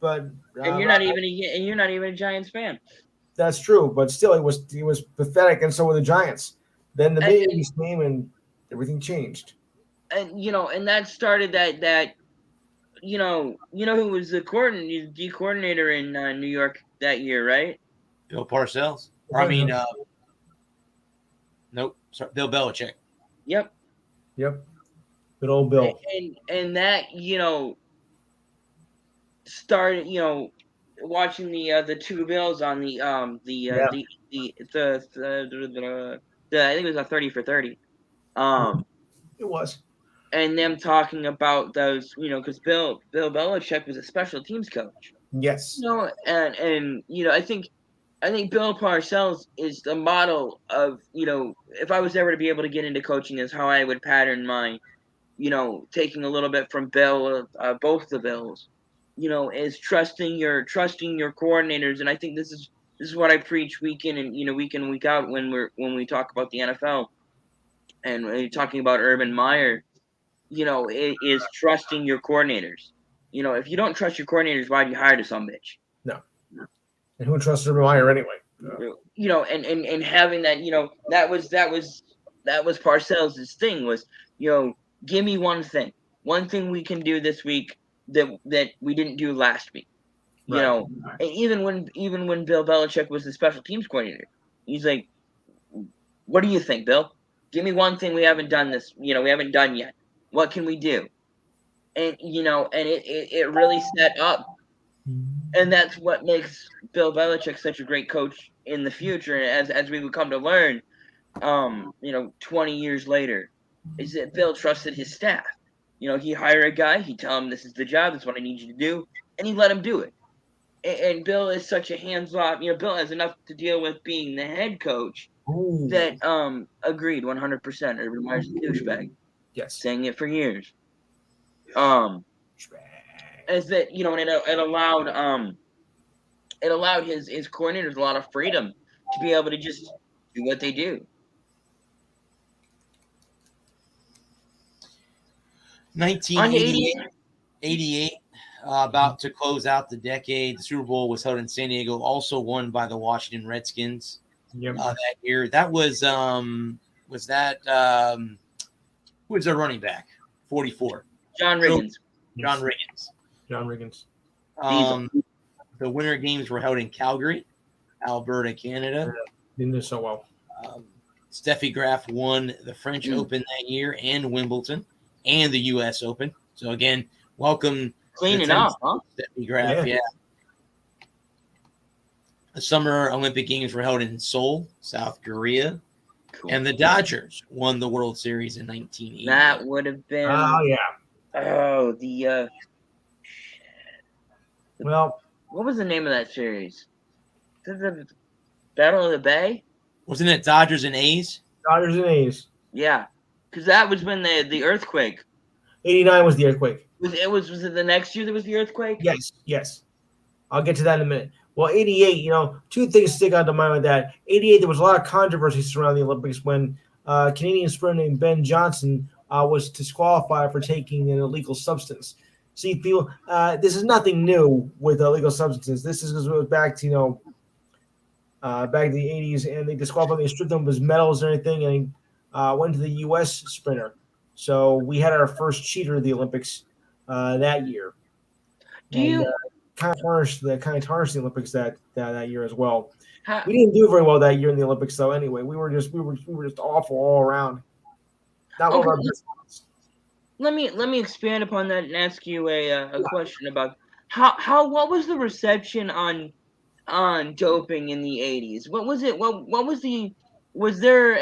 But and you're not even a Giants fan. That's true, but still, he was pathetic, and so were the Giants. Then the mid '80s came, and everything changed. And and that started that. Who was the coordinator in New York that year, right? Bill Parcells. Nope. Sorry, Bill Belichick. Yep. Good old Bill. And that started watching the two Bills on the I think it was a 30 for 30. It was. And them talking about those, because Bill Belichick was a special teams coach. Yes. And I think Bill Parcells is the model of, if I was ever to be able to get into coaching, is how I would pattern my, taking a little bit from Bill, both the Bills, is trusting your coordinators. And I think this is what I preach week in and week in and week out when we talk about the NFL, and when you're talking about Urban Meyer. It is trusting your coordinators. If you don't trust your coordinators, why'd you hire the sumbitch? No. And who trusts Urban Meyer anyway? And having that, that was Parcells' thing was, give me one thing we can do this week that we didn't do last week. Right. And even when Bill Belichick was the special teams coordinator, he's like, what do you think, Bill? Give me one thing we haven't done we haven't done yet. What can we do? And and it really set up, and that's what makes Bill Belichick such a great coach in the future. As we would come to learn, 20 years later, is that Bill trusted his staff. He hired a guy, he tell him this is the job, this is what I need you to do, and he let him do it. And Bill is such a hands-off. Bill has enough to deal with being the head coach. Ooh. That agreed 100%. Urban Meyer's a douchebag. Yes, saying it for years. As that and it allowed his coordinators a lot of freedom to be able to just do what they do. 1988, about to close out the decade. The Super Bowl was held in San Diego, also won by the Washington Redskins. Yep. That year. That was who was their running back? 44. John Riggins. John Riggins. The winter games were held in Calgary, Alberta, Canada. Didn't do so well. Steffi Graf won the French Open that year and Wimbledon and the U.S. Open. So, again, welcome. Cleaning up, huh? Steffi Graf, yeah. The Summer Olympic Games were held in Seoul, South Korea. Cool. And the Dodgers won the World Series in 1980. That would have been. Oh, yeah. Oh, the Well, What was the name of that series? The Battle of the Bay? Wasn't it Dodgers and A's? Dodgers and A's. Yeah, because that was when the earthquake. 89 was the earthquake. Was it the next year that was the earthquake? Yes. I'll get to that in a minute. Well, 88, two things stick out to mind with that. 88, there was a lot of controversy surrounding the Olympics when a Canadian sprinter named Ben Johnson was disqualified for taking an illegal substance. See, people, this is nothing new with illegal substances. This is goes back to, back in the 80s, and they disqualified him. They stripped him of his medals and everything, and he went to the U.S. sprinter. So we had our first cheater of the Olympics that year. Kind of tarnished the Olympics that year as well. We didn't do very well that year in the Olympics, though. Anyway, we were just awful all around. Not one of our best ones. Let me expand upon that and ask you a question about what was the reception on doping in the 80s? What was it? Was there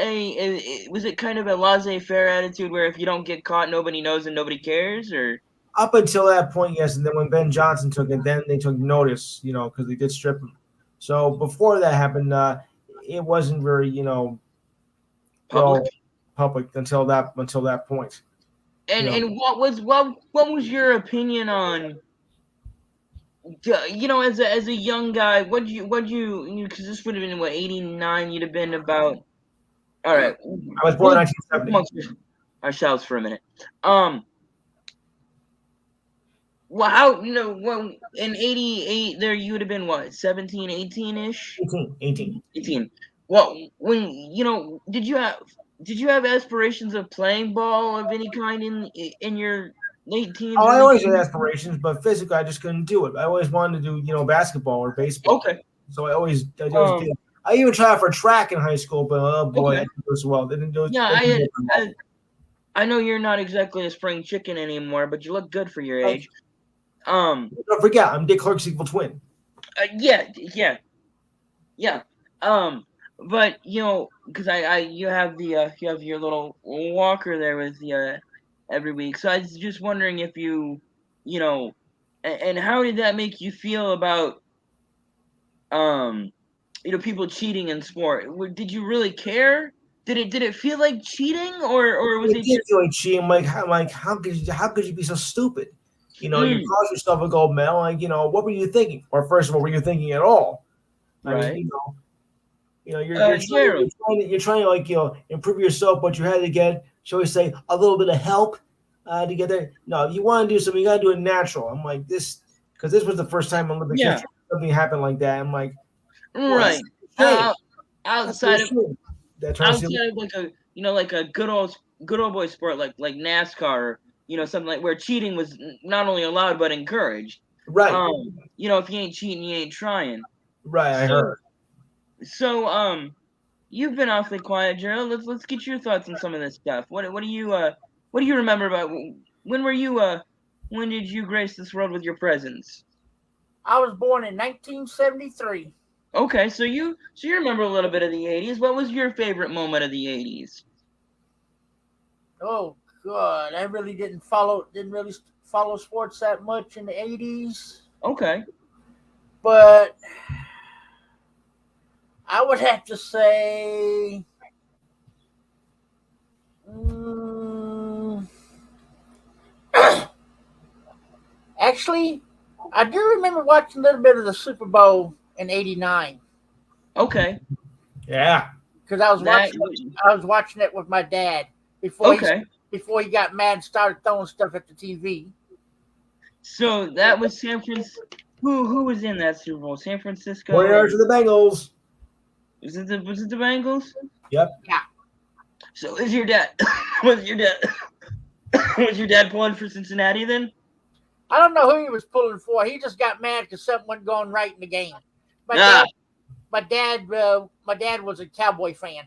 was it kind of a laissez-faire attitude where if you don't get caught, nobody knows and nobody cares, or? Up until that point, yes, and then when Ben Johnson took it, then they took notice, because they did strip him. So before that happened, it wasn't very, public until that point. And what was your opinion on? As a young guy, what you because this would have been 89, you'd have been about. All right, I was born in 1970. Ourselves for a minute. Well, how in 88 there you would have been what, 17, 18-ish? 18. Well, when did you have aspirations of playing ball of any kind in your late teens? Oh, I always had aspirations, but physically I just couldn't do it. I always wanted to do basketball or baseball. Okay. So I always did. I even tried for track in high school, but oh boy, I didn't do as well. They didn't do it. Yeah, I know you're not exactly a spring chicken anymore, but you look good for your age. Don't forget, I'm Dick Clark's equal twin. Yeah. But because you have your little walker there with you every week, so I was just wondering if and how did that make you feel about people cheating in sport? Did you really care? Did it feel like cheating, or was it did feel like cheating? How could you be so stupid? You caused yourself a gold medal. What were you thinking? Or first of all, were you thinking at all? Right. You're trying to improve yourself, but you had to get, shall we say, a little bit of help to get there. No, if you want to do something, you got to do it natural. I'm like this because this was the first time Olympic history something happened like that. I'm like, right. Outside of like a good old boy sport like NASCAR. Something like where cheating was not only allowed but encouraged. Right. If you ain't cheating, you ain't trying. Right. I heard. So, you've been awfully quiet, Gerald. Let's get your thoughts on some of this stuff. What do you remember about when did you grace this world with your presence? I was born in 1973. Okay, so you remember a little bit of the 80s. What was your favorite moment of the 80s? Oh God, I really didn't really follow sports that much in the 80s. Okay. But I would have to say actually, I do remember watching a little bit of the Super Bowl in '89. Okay. Yeah. Because I was watching it with my dad before he got mad and started throwing stuff at the TV. So that was San Francisco. Who was in that Super Bowl? San Francisco. Warriors of the Bengals. Was it the Bengals? Yep. Yeah. So was your dad was your dad pulling for Cincinnati then? I don't know who he was pulling for. He just got mad because something wasn't going right in the game. My dad was a Cowboy fan.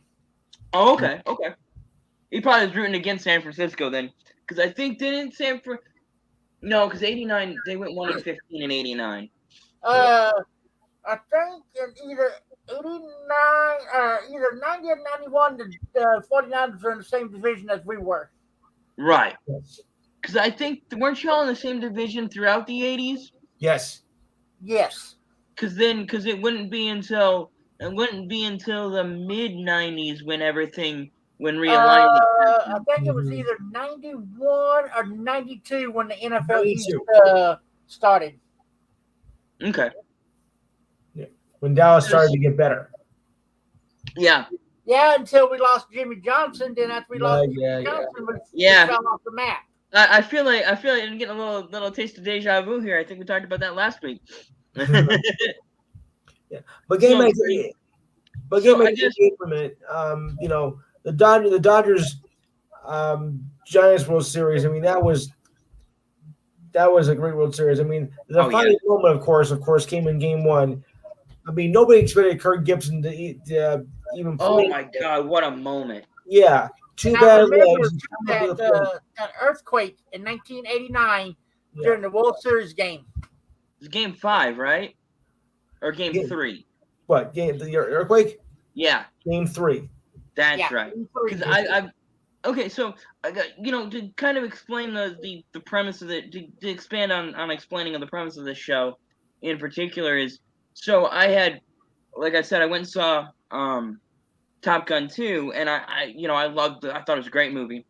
Oh, okay. He probably was rooting against San Francisco then, because I think No, because 89 they went 1-15 in 89. I think in either 89, either 90 or 91, the 49ers were in the same division as we were. Right. Because I think weren't y'all in the same division throughout the 80s? Yes. Yes. Because it wouldn't be until the mid '90s when realignment I happened. think it was either 91 or 92 when the NFL East 92. started. Okay. When Dallas started to get better. Yeah. Yeah, until we lost Jimmy Johnson. Then after we lost Jimmy Johnson, we fell off the map. I feel like I'm getting a little taste of deja vu here. I think we talked about that last week. Yeah, but game So- makes but so game I makes guess- from it. The Dodgers Giants World Series. I mean, that was a great World Series. I mean, the final moment, of course, came in Game 1. I mean, nobody expected Kirk Gibson to even play. Oh my God! What a moment! Yeah, two I bad remember legs. that earthquake in 1989 during the World Series game. It's Game 5, right? Or Game 3? What game? The earthquake? Yeah, Game 3. that's right. Because okay, so I got to kind of explain the premise of to expand on explaining of the premise of this show in particular is so I had, like I said, I went and saw Top Gun 2, and I loved I thought it was a great movie.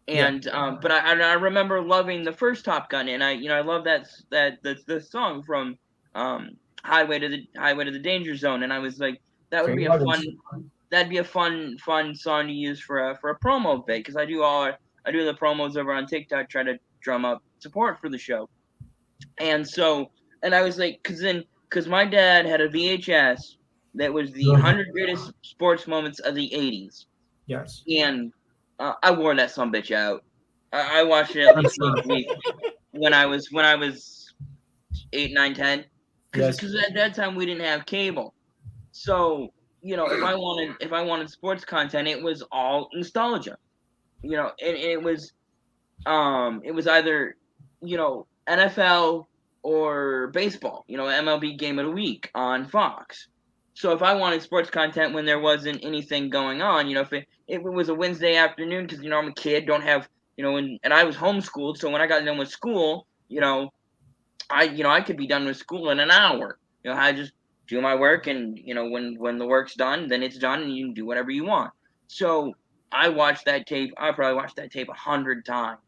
And but I remember loving the first Top Gun, and I love the song from Highway to the Danger Zone, and I was like, that'd be a fun song to use for a promo bit, because I do the promos over on TikTok, try to drum up support for the show. And I was like, because my dad had a VHS that was the 100 greatest sports moments of the 80s. Yes. And I wore that sumbitch out. I watched it at least once a week when I was 8, 9, 10. Because at that time we didn't have cable. So, if I wanted sports content, it was all nostalgia. And it was either, NFL or baseball, MLB Game of the Week on Fox. So if I wanted sports content when there wasn't anything going on, if it was a Wednesday afternoon, because I'm a kid, don't have, and I was homeschooled, so when I got done with school, I could be done with school in an hour. I just do my work, and when the work's done, then it's done, and you can do whatever you want. So I watched that tape. I probably watched that tape 100 times.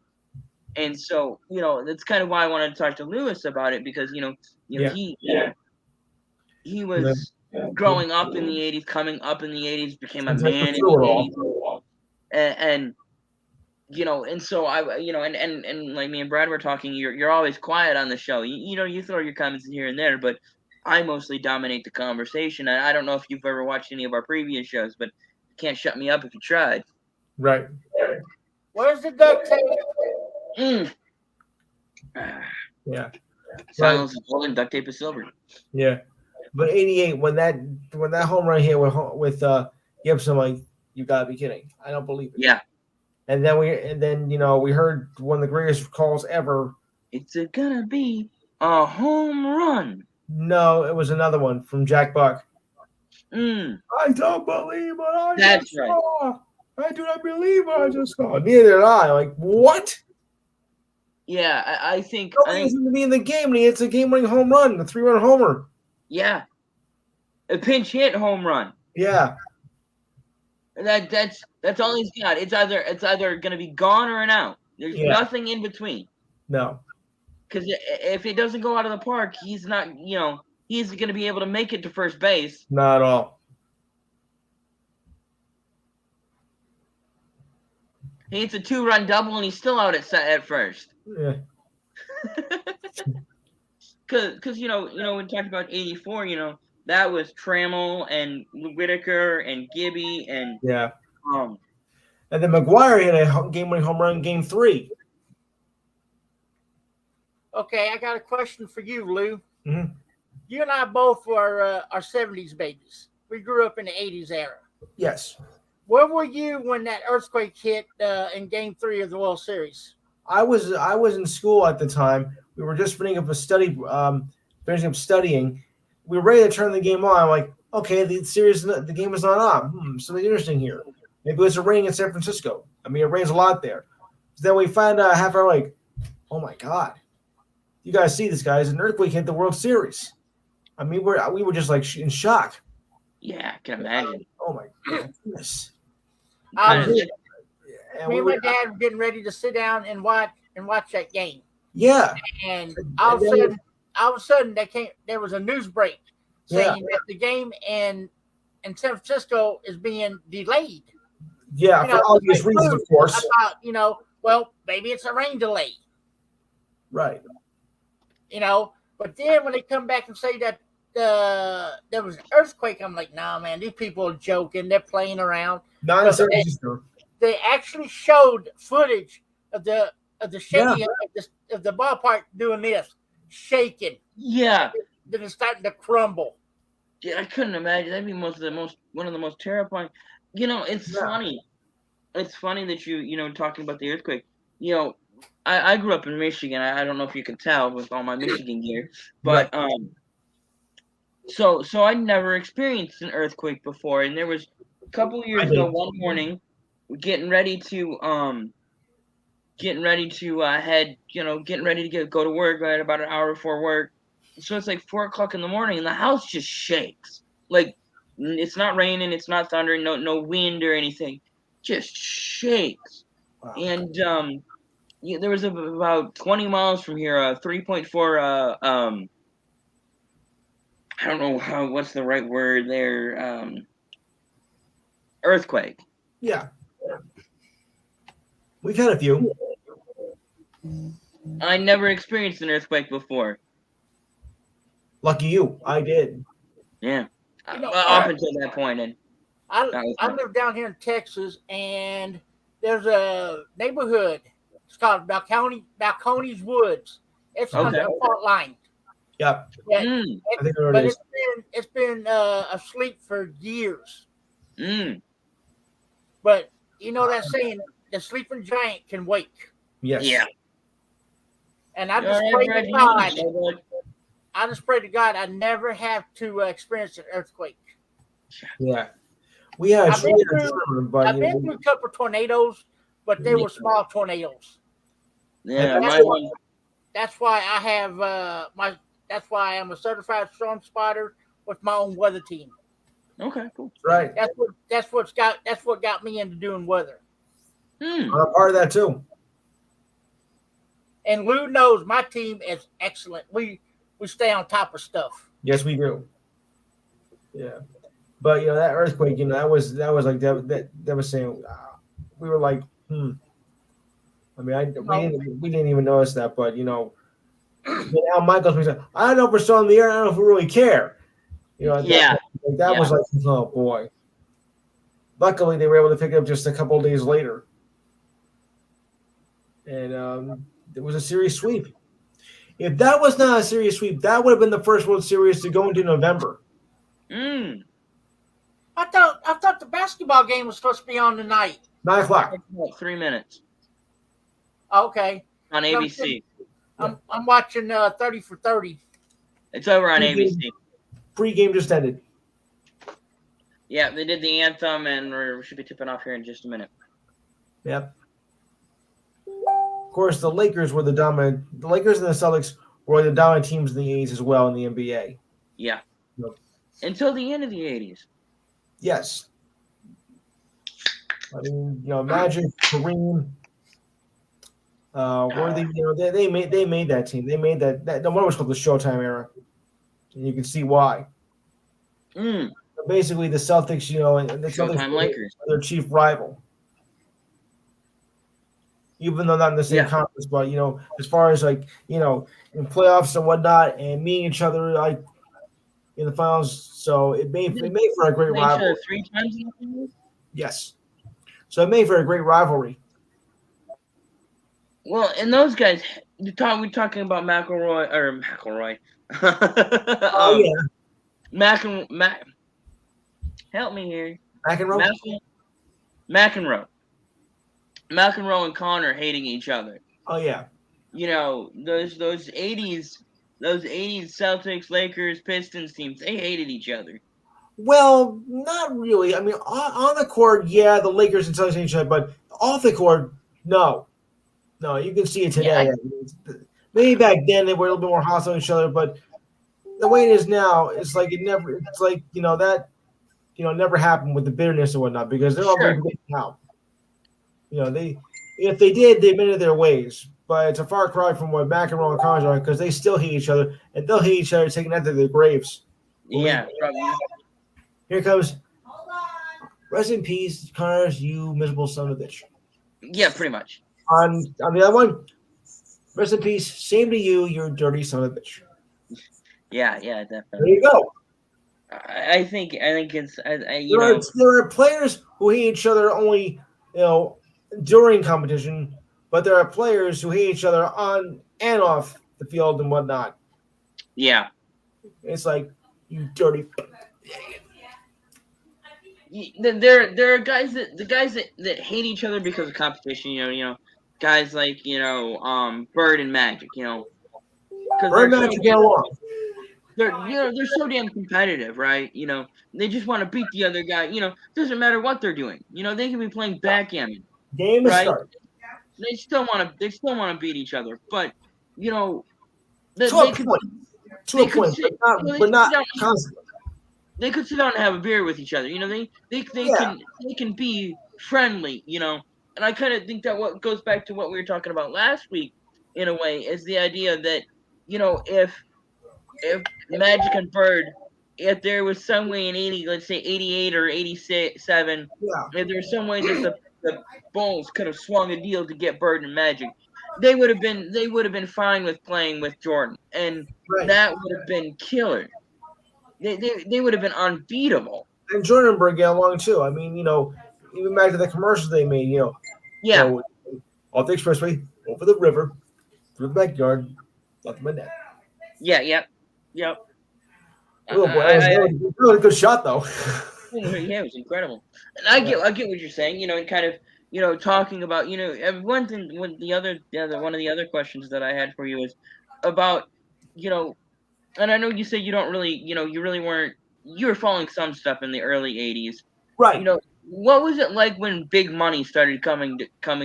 And so, that's kind of why I wanted to talk to Lewis about it, because he was growing up in the 80s, coming up in the 80s, became a man in the 80s. And so I, and like me and Brad were talking, you're always quiet on the show. You throw your comments in here and there, but I mostly dominate the conversation. And I don't know if you've ever watched any of our previous shows, but you can't shut me up if you tried. Right. Where's the duct tape? Yeah. Silence is golden, duct tape is silver. Yeah. But 88, when that home run hit with Gibson, like, you gotta be kidding. I don't believe it. Yeah. And then we heard one of the greatest calls ever. It's gonna be a home run. No, it was another one from Jack Buck. I don't believe what I That's just saw. I do not believe what I just saw. Neither did I. Like, what? Yeah, I think Nobody's going to be in the game, and it's a game-winning home run, a 3-run homer. Yeah, a pinch hit home run. Yeah, that's all he's got. It's either going to be gone or an out. There's nothing in between. No, because if it doesn't go out of the park, he's not. He's going to be able to make it to first base. Not at all. He hits a 2-run double, and he's still out at first. Yeah. Because we talked about 84. That was Trammell and Whitaker and Gibby and and then McGuire hit a game-winning home run in Game 3. Okay, I got a question for you, Lou. Mm-hmm. You and I both were our 70s babies. We grew up in the 80s era. Yes. Where were you when that earthquake hit in Game 3 of the World Series? I was in school at the time. We were just finishing up studying. We were ready to turn the game on. I'm like, okay, the game is not on. Something interesting here. Maybe it's raining in San Francisco. I mean, it rains a lot there. So then we find out half hour, like, oh my God, you guys see this, guys? An earthquake hit the World Series. I mean, we were just like in shock. Yeah, I can imagine. Oh my goodness! I Kind was, of- And me we and my were, dad were getting ready to sit down and watch that game, yeah, and all of a sudden, there was a news break saying that the game in San Francisco is being delayed. yeah, for obvious reasons, of I course. thought, well, maybe it's a rain delay, Right. But then when they come back and say that there was an earthquake, I'm like, nah, man, these people are joking. They're playing around. Not in San Francisco. They actually showed footage of the shaking of the ballpark doing this, shaking. Yeah. Then it's starting to crumble. Yeah, I couldn't imagine. That'd be one of the most terrifying. It's funny. It's funny that talking about the earthquake. I grew up in Michigan. I don't know if you can tell with all my Michigan gear, but so I never experienced an earthquake before, and there was a couple of years ago. One morning, getting ready to head, getting ready to go to work right about an hour before work. So it's like 4:00 in the morning, and the house just shakes. Like it's not raining, it's not thundering, no wind or anything, just shakes. Wow. And there was about 20 miles from here, 3.4. I don't know what's the right word there. Earthquake. Yeah. We've had a few. I never experienced an earthquake before. Lucky you. I did. Yeah. Up until that point. And I live down here in Texas, and there's a neighborhood. It's called Balcones Woods. It's under a fault line. Yep. I think I know but it is. it's been asleep for years. Mm. But that saying, the sleeping giant can wake. Yes. Yeah. And I just pray to God. I just pray to God I never have to experience an earthquake. Yeah. We had I've been through a couple of tornadoes, but they were small tornadoes. Yeah, that's why I have that's why I'm a certified storm spotter with my own weather team. Okay, cool. Right. That's what got me into doing weather. I'm a part of that too. And Lou knows my team is excellent. We stay on top of stuff. Yes, we do. Yeah, but that earthquake, that was like that was saying, we were like, I mean, we didn't even notice that, but Al Michaels said, I don't know if we're still in the air. I don't know if we really care. That was like, oh boy. Luckily, they were able to pick it up just a couple of days later, and it was a series sweep. If that was not a series sweep, that would have been the first World Series to go into November. Mm. I thought the basketball game was supposed to be on tonight. 9 o'clock. 3 minutes. Okay. On ABC. I'm watching 30 for 30. It's over on ABC. Pre-game just ended. Yeah, they did the anthem, and we should be tipping off here in just a minute. Yep. Of course, the Lakers were the dominant. The Lakers and the Celtics were the dominant teams in the 80s as well in the NBA. Yeah. Yep. Until the end of the 80s. Yes. I mean, Magic, Kareem, Worthy. They made that team. They made that what was called the Showtime era, and you can see why. Basically, the Celtics, and the Showtime Celtics Lakers, their chief rival. Even though not in the same conference, but as far as in playoffs and whatnot, and meeting each other in the finals, so it made for a great rivalry. 3 times in the finals? Yes, so it made for a great rivalry. Well, and those guys, we're talking about McElroy. Help me here. McEnroe. McEnroe and Connor hating each other. Oh yeah. Those 80s Celtics, Lakers, Pistons teams, they hated each other. Well, not really. I mean, on the court, yeah, the Lakers and Celtics hate each other, but off the court, no. No, you can see it today. Maybe back then they were a little bit more hostile to each other, but the way it is now, it's like that never happened with the bitterness and whatnot because they're all Sure. going to be now. If they did, they admitted their ways. But it's a far cry from what McEnroe and Connors are because they still hate each other and they'll hate each other taking that to their graves. Yeah, probably. Here comes. Rest in peace, Connors, you miserable son of a bitch. Yeah, pretty much. On the other one, rest in peace. Same to you, you dirty son of a bitch. Yeah, There definitely. you go. I think it's There are players who hate each other only during competition, but there are players who hate each other on and off the field and whatnot. Yeah. It's like you dirty. There are guys that hate each other because of competition. Guys like Bird and Magic. Because Bird Magic get along. they're so damn competitive, right? They just want to beat the other guy. Doesn't matter what they're doing. They can be playing backgammon. Game is Right? started. They still want to beat each other, but To a point, but not constantly. They could sit down and have a beer with each other. They can be friendly. And I kind of think that what goes back to what we were talking about last week, in a way, is the idea that if Magic and Bird, if there was some way in let's say 88 or 87, if there was some way that the Bulls could have swung a deal to get Bird and Magic, they would have been fine with playing with Jordan, and that would have been killer. They would have been unbeatable. And Jordan and Bird get along too. I mean, even back to the commercials they made, off the expressway, over the river, through the backyard, left my net. Yep. Oh boy, that was a good shot though. Yeah, it was incredible. And I get what you're saying, and kind of, talking about, one thing. One of the other questions that I had for you is about, and I know you said you don't really, you really weren't. You were following some stuff in the early '80s, right? What was it like when big money started coming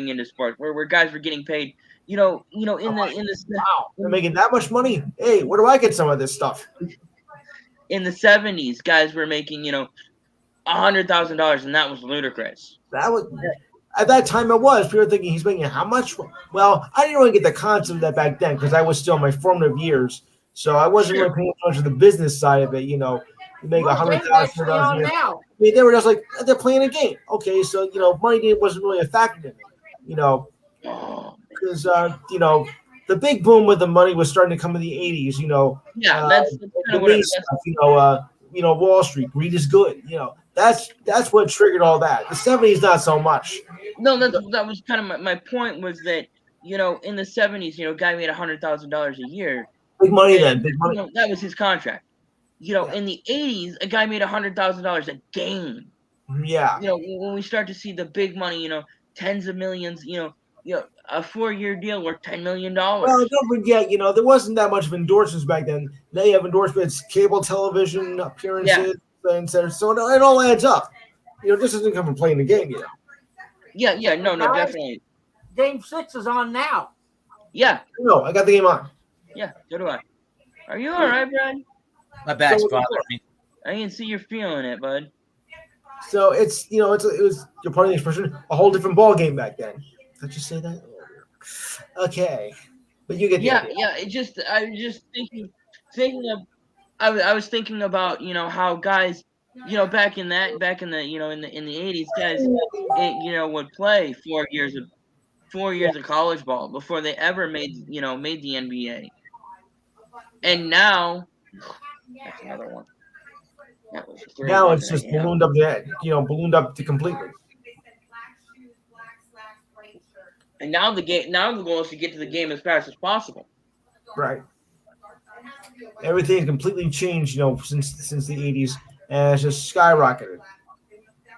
into sports, where guys were getting paid? Wow, they're making that much money. Hey, where do I get some of this stuff? In the '70s, guys were making $100,000, and that was ludicrous. That was at that time. It was. People were thinking he's making how much? Well, I didn't really get the concept of that back then because I was still in my formative years, so I wasn't really paying attention to the business side of it. You make $100,000 a year. I mean, they were just like they're playing a game. Okay, so money wasn't really a factor to me. Because the big boom with the money was starting to come in the '80s. That's kind of what stuff. Wall Street, greed is good. That's what triggered all that. The '70s, not so much. No, that was kind of my point was that in the '70s, guy made $100,000 a year. Big money then. Big money. That was his contract. In the '80s, a guy made $100,000 a game. Yeah. When we start to see the big money, tens of millions, a 4-year deal worth $10 million. Well, don't forget, there wasn't that much of endorsements back then. Now you have endorsements, cable television appearances, and so it all adds up. This doesn't come from playing the game, Yeah, no, definitely. Game 6 is on now. Yeah. No, I got the game on. Yeah, so do I. Are you all right, Brad? My back's bothering me. I can see you're feeling it, bud. So it was your part of the expression, a whole different ball game back then. Did you say that? Okay, but you get I was just I was thinking about how guys back in the in the '80s guys would play 4 years of college ball before they ever made the NBA, and now that's another one. Now it's just ballooned up to completely. And now the goal is to get to the game as fast as possible. Right. Everything's completely changed, since the '80s, and it's just skyrocketed.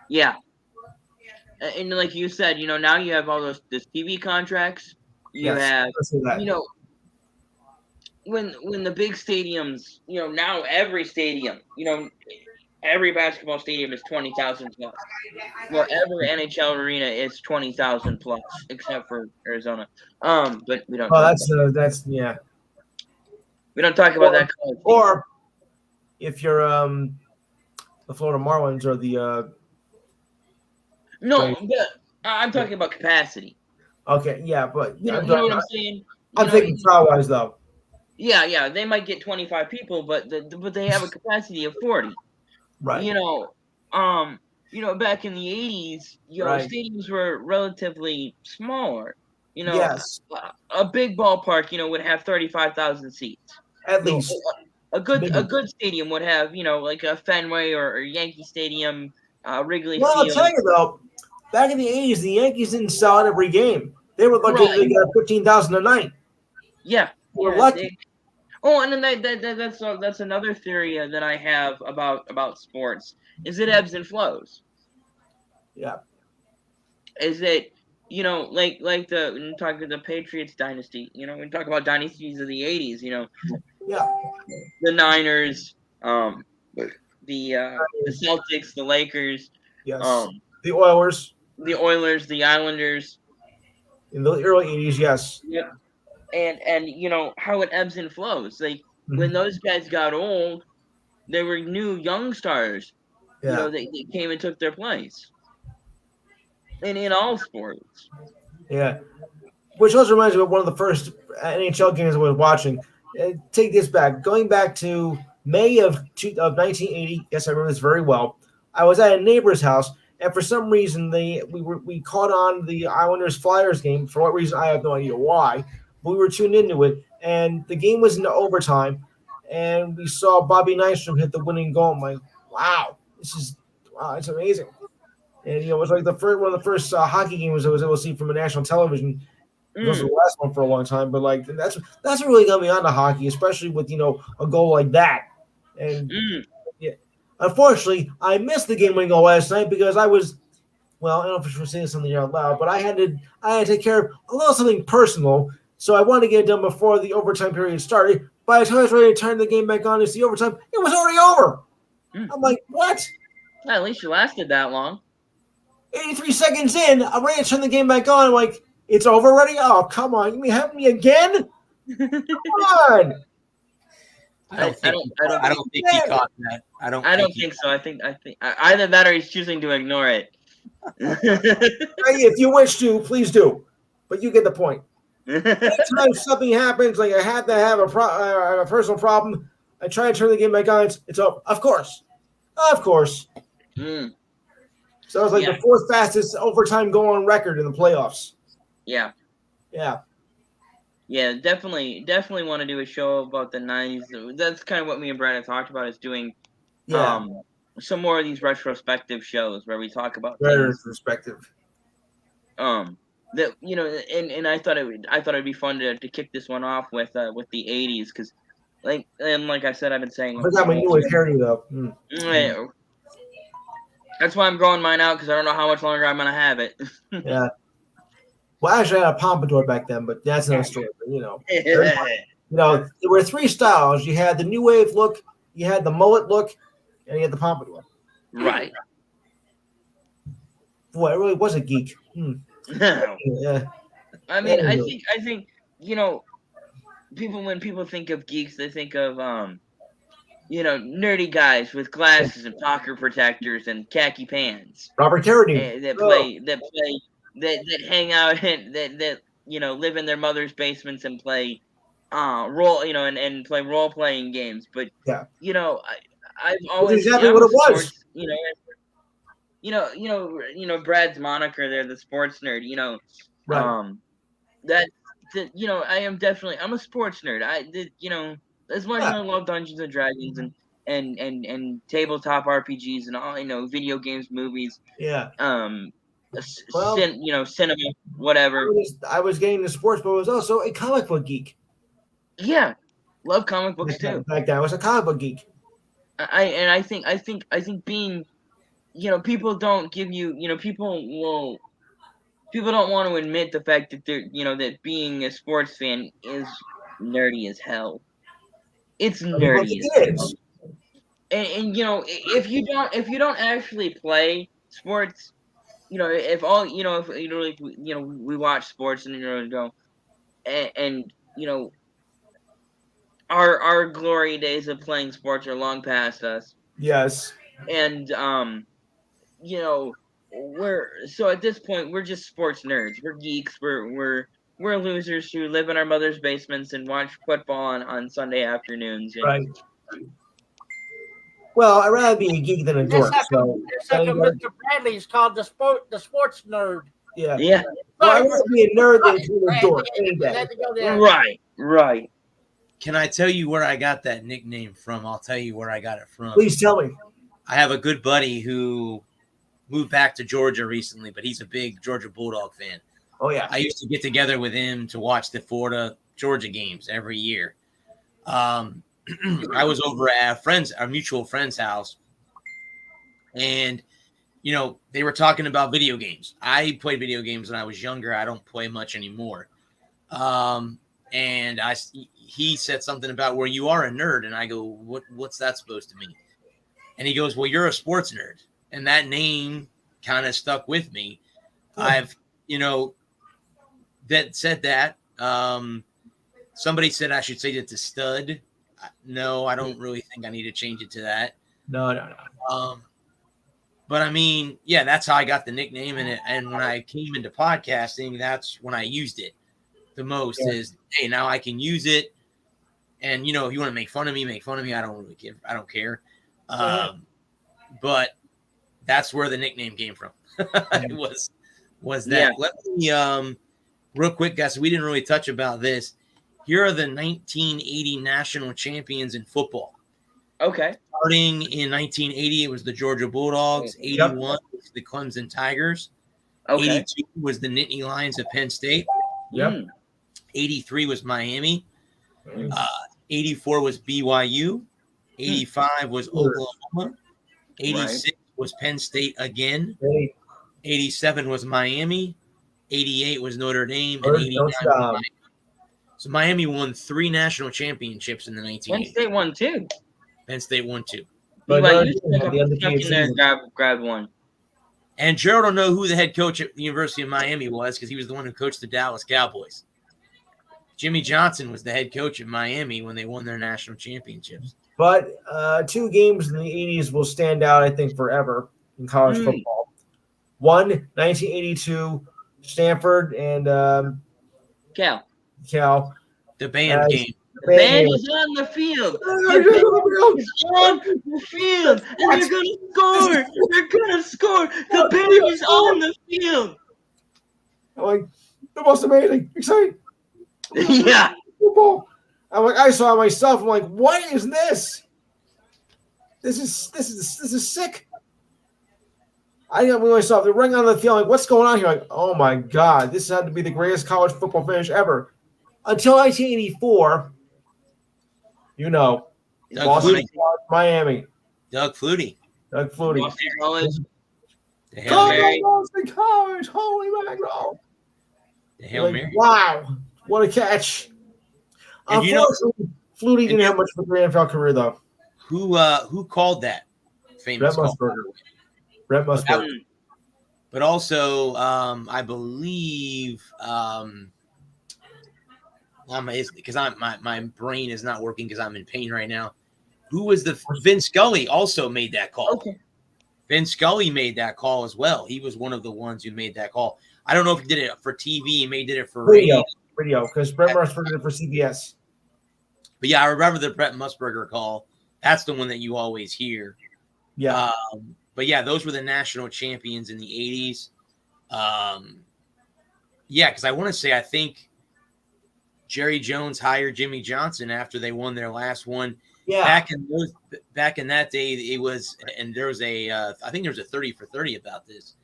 Yeah. And like you said, now you have all those TV contracts. You have, when the big stadiums, now every stadium, every basketball stadium is 20,000 plus. Well, every NHL arena is 20,000 plus, except for Arizona. But we don't. Well, that's yeah. We don't talk about that. Or if you're the Florida Marlins or the No, I'm talking about capacity. okay, yeah, but You know what I'm saying? I'm thinking crowd wise though. Yeah, they might get 25 people, but they have a capacity of 40. Right. Back in the 80s, Right. stadiums were relatively smaller. Yes. A big ballpark, would have 35,000 seats. At least. A good stadium would have, like a Fenway or Yankee Stadium, Wrigley Well, I'll Field. tell you though, back in the 80s, the Yankees didn't sell out every game. They were lucky Right. to get 15,000 a night. Yeah. They were lucky. And then that's another theory that I have about sports is it ebbs and flows. Yeah. Is it like when you talk about the Patriots dynasty, when we talk about dynasties of the 80s, Yeah. the Niners, the Celtics, the Lakers, Yes. The Oilers. the Oilers, the Islanders. In the early 80s, yes. Yep. And how it ebbs and flows. Like when those guys got old, there were new young stars. Yeah. They came and took their place. And in all sports. Yeah. Which also reminds me of one of the first NHL games I was watching. Take this back. Going back to May of 1980, yes, I remember this very well. I was at a neighbor's house, and for some reason we caught on the Islanders Flyers game. For what reason, I have no idea why. But we were tuned into it, and the game was into overtime, and we saw Bobby Nystrom hit the winning goal. I'm like, wow, it's amazing. And it was like one of the first hockey games I was able to see from a national television. It was the last one for a long time, but like that's what really got me onto hockey, especially with a goal like that. And yeah, unfortunately, I missed the game-winning goal last night because I was, well, I don't know if I should say something out loud, but I had to take care of a little something personal, so I wanted to get it done before the overtime period started. By the time I was ready to turn the game back on to see overtime, it was already over. I'm like, what? Well, at least you lasted that long. 83 seconds in, I'm ready to turn the game back on. I'm like, it's over already? Oh, come on. You mean have me again? Come on. I don't think he caught that. I don't think so. I think either that or he's choosing to ignore it. If you wish to, please do. But you get the point. Anytime something happens, like I have to have a personal problem, I try to turn the game back on. It's over. Of course. So it was like the fourth fastest overtime goal on record in the playoffs. Yeah. Yeah, definitely want to do a show about the 90s. That's kind of what me and Brad have talked about, is doing some more of these retrospective shows where we talk about retrospective. That and I thought it'd be fun to kick this one off with the 80s, because like I said, I've been saying I forgot my new hair though. That's why I'm growing mine out, because I don't know how much longer I'm gonna have it. Yeah. Well, actually, I had a pompadour back then, but that's another story. There were three styles. You had the new wave look, you had the mullet look, and you had the pompadour. Right. Boy, I really was a geek. Yeah. I mean, I think when people think of geeks, they think of nerdy guys with glasses and pocket protectors and khaki pants. Robert Carradine. That hang out and that live in their mother's basements and play and play role playing games. But I've always exactly what it was. Brad's moniker there, the sports nerd. Right. I'm a sports nerd. As much as I love Dungeons and Dragons and tabletop RPGs and all, video games, movies. Yeah. Cinema, whatever. I was getting into sports, but I was also a comic book geek. Yeah, love comic books too. Back then, I was a comic book geek. I think being, people don't give you, people don't want to admit the fact that they're, that being a sports fan is nerdy as hell. It's nerdy as hell. And if you don't actually play sports, we watch sports and go, and our glory days of playing sports are long past us. Yes. And so at this point we're just sports nerds. We're geeks. We're losers who live in our mother's basements and watch football on Sunday afternoons. And Right. Well, I'd rather be a geek than a dork. So Mr. Bradley's called the sports nerd. yeah. Well, I'd rather be a nerd than a dork. Any day. Right. Can I tell you where I got that nickname from? I'll tell you where I got it from. Please tell me. I have a good buddy who moved back to Georgia recently, but he's a big Georgia Bulldog fan. Oh, yeah. I used to get together with him to watch the Florida-Georgia games every year. I was over at our mutual friend's house, and, they were talking about video games. I played video games when I was younger. I don't play much anymore. And he said something about where you are a nerd, and I go, what's that supposed to mean? And he goes, well, you're a sports nerd. And that name kind of stuck with me. I've, that said that. Somebody said I should say it to stud. No, I don't really think I need to change it to that. No. But I mean, yeah, that's how I got the nickname. And when I came into podcasting, that's when I used it the most. Is, hey, now I can use it. And, if you want to make fun of me, make fun of me. I don't really care. I don't care. But that's where the nickname came from. It was that. Let me real quick, guys. We didn't really touch about this. Here are the 1980 national champions in football. Okay. Starting in 1980, it was the Georgia Bulldogs. 81 was the Clemson Tigers. Okay. 82 was the Nittany Lions of Penn State. Yep. 83 was Miami. 84 was BYU. 85 was Oklahoma. 86 was Penn State again. 87 was Miami. 88 was Notre Dame. And 89 was Miami. So Miami won 3 national championships in the 1980s. Penn State won 2. Penn State won 2. But Grabbed one. And Gerald don't know who the head coach at the University of Miami was because he was the one who coached the Dallas Cowboys. Jimmy Johnson was the head coach at Miami when they won their national championships. But 2 games in the 80s will stand out, I think, forever in college football. One, 1982, Stanford and Cal. The band game. The band is on the field. The band is on the field. And they're going to score. They're going to score. The band is on the field. I'm like, the most amazing, exciting. Yeah. Football. I'm like, I saw it myself. I'm like, what is this? This is sick. I got myself. They're running on the field. Like, what's going on here? Like, oh my God, this had to be the greatest college football finish ever. Until 1984, Boston College, Miami. Doug Flutie. Boston College. The Hail Mary. Boston College. Holy mackerel. The Hail Mary. Wow, what a catch. And Flutie didn't have much of a great NFL career, though. Who called that famous call? Brett Musburger. But also, I believe, because my brain is not working because I'm in pain right now. Who was Vin Scully also made that call. Okay. Vin Scully made that call as well. He was one of the ones who made that call. I don't know if he did it for TV. He may did it for radio, because Brett Musburger did it for CBS. But yeah, I remember the Brett Musburger call. That's the one that you always hear. Yeah. But yeah, those were the national champions in the 80s. Yeah, because I want to say, I think Jerry Jones hired Jimmy Johnson after they won their last one. Yeah. Back in that day, it was, and there was I think there was a 30 for 30 about this.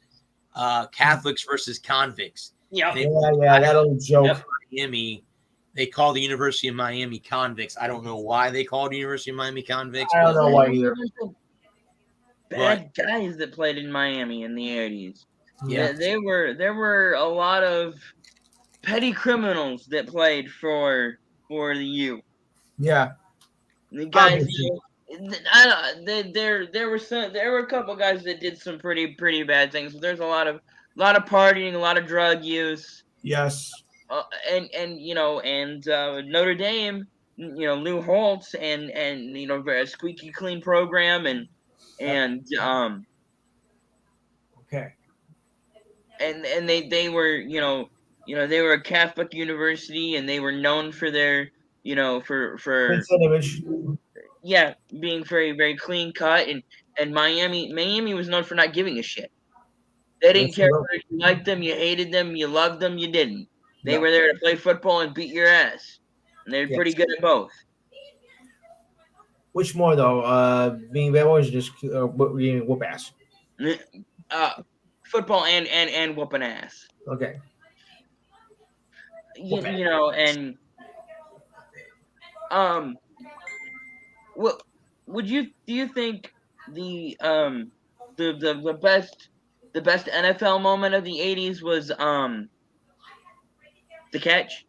Catholics versus convicts. Yeah, that old joke. Miami, they call the University of Miami convicts. I don't know why they called the University of Miami convicts. I don't know why either. Bad guys that played in Miami in the 80s. Yeah, there were a lot of petty criminals that played for the U. Yeah, the guys. There were a couple guys that did some pretty bad things. But there's a lot of partying, a lot of drug use. Yes. And Notre Dame Lou Holtz and a squeaky clean program and Okay. and they were they were a Catholic university and they were known for their for That's an image. being very very clean cut and Miami was known for not giving a shit. They didn't That's care right. whether you liked them, you hated them, you loved them, you didn't. They No. were there to play football and beat your ass, and they're Yes. pretty good at both. Which more though? Being bad boys or just whoop ass? Football and whooping ass. Okay. And what do you think the best NFL moment of the 80s was the catch?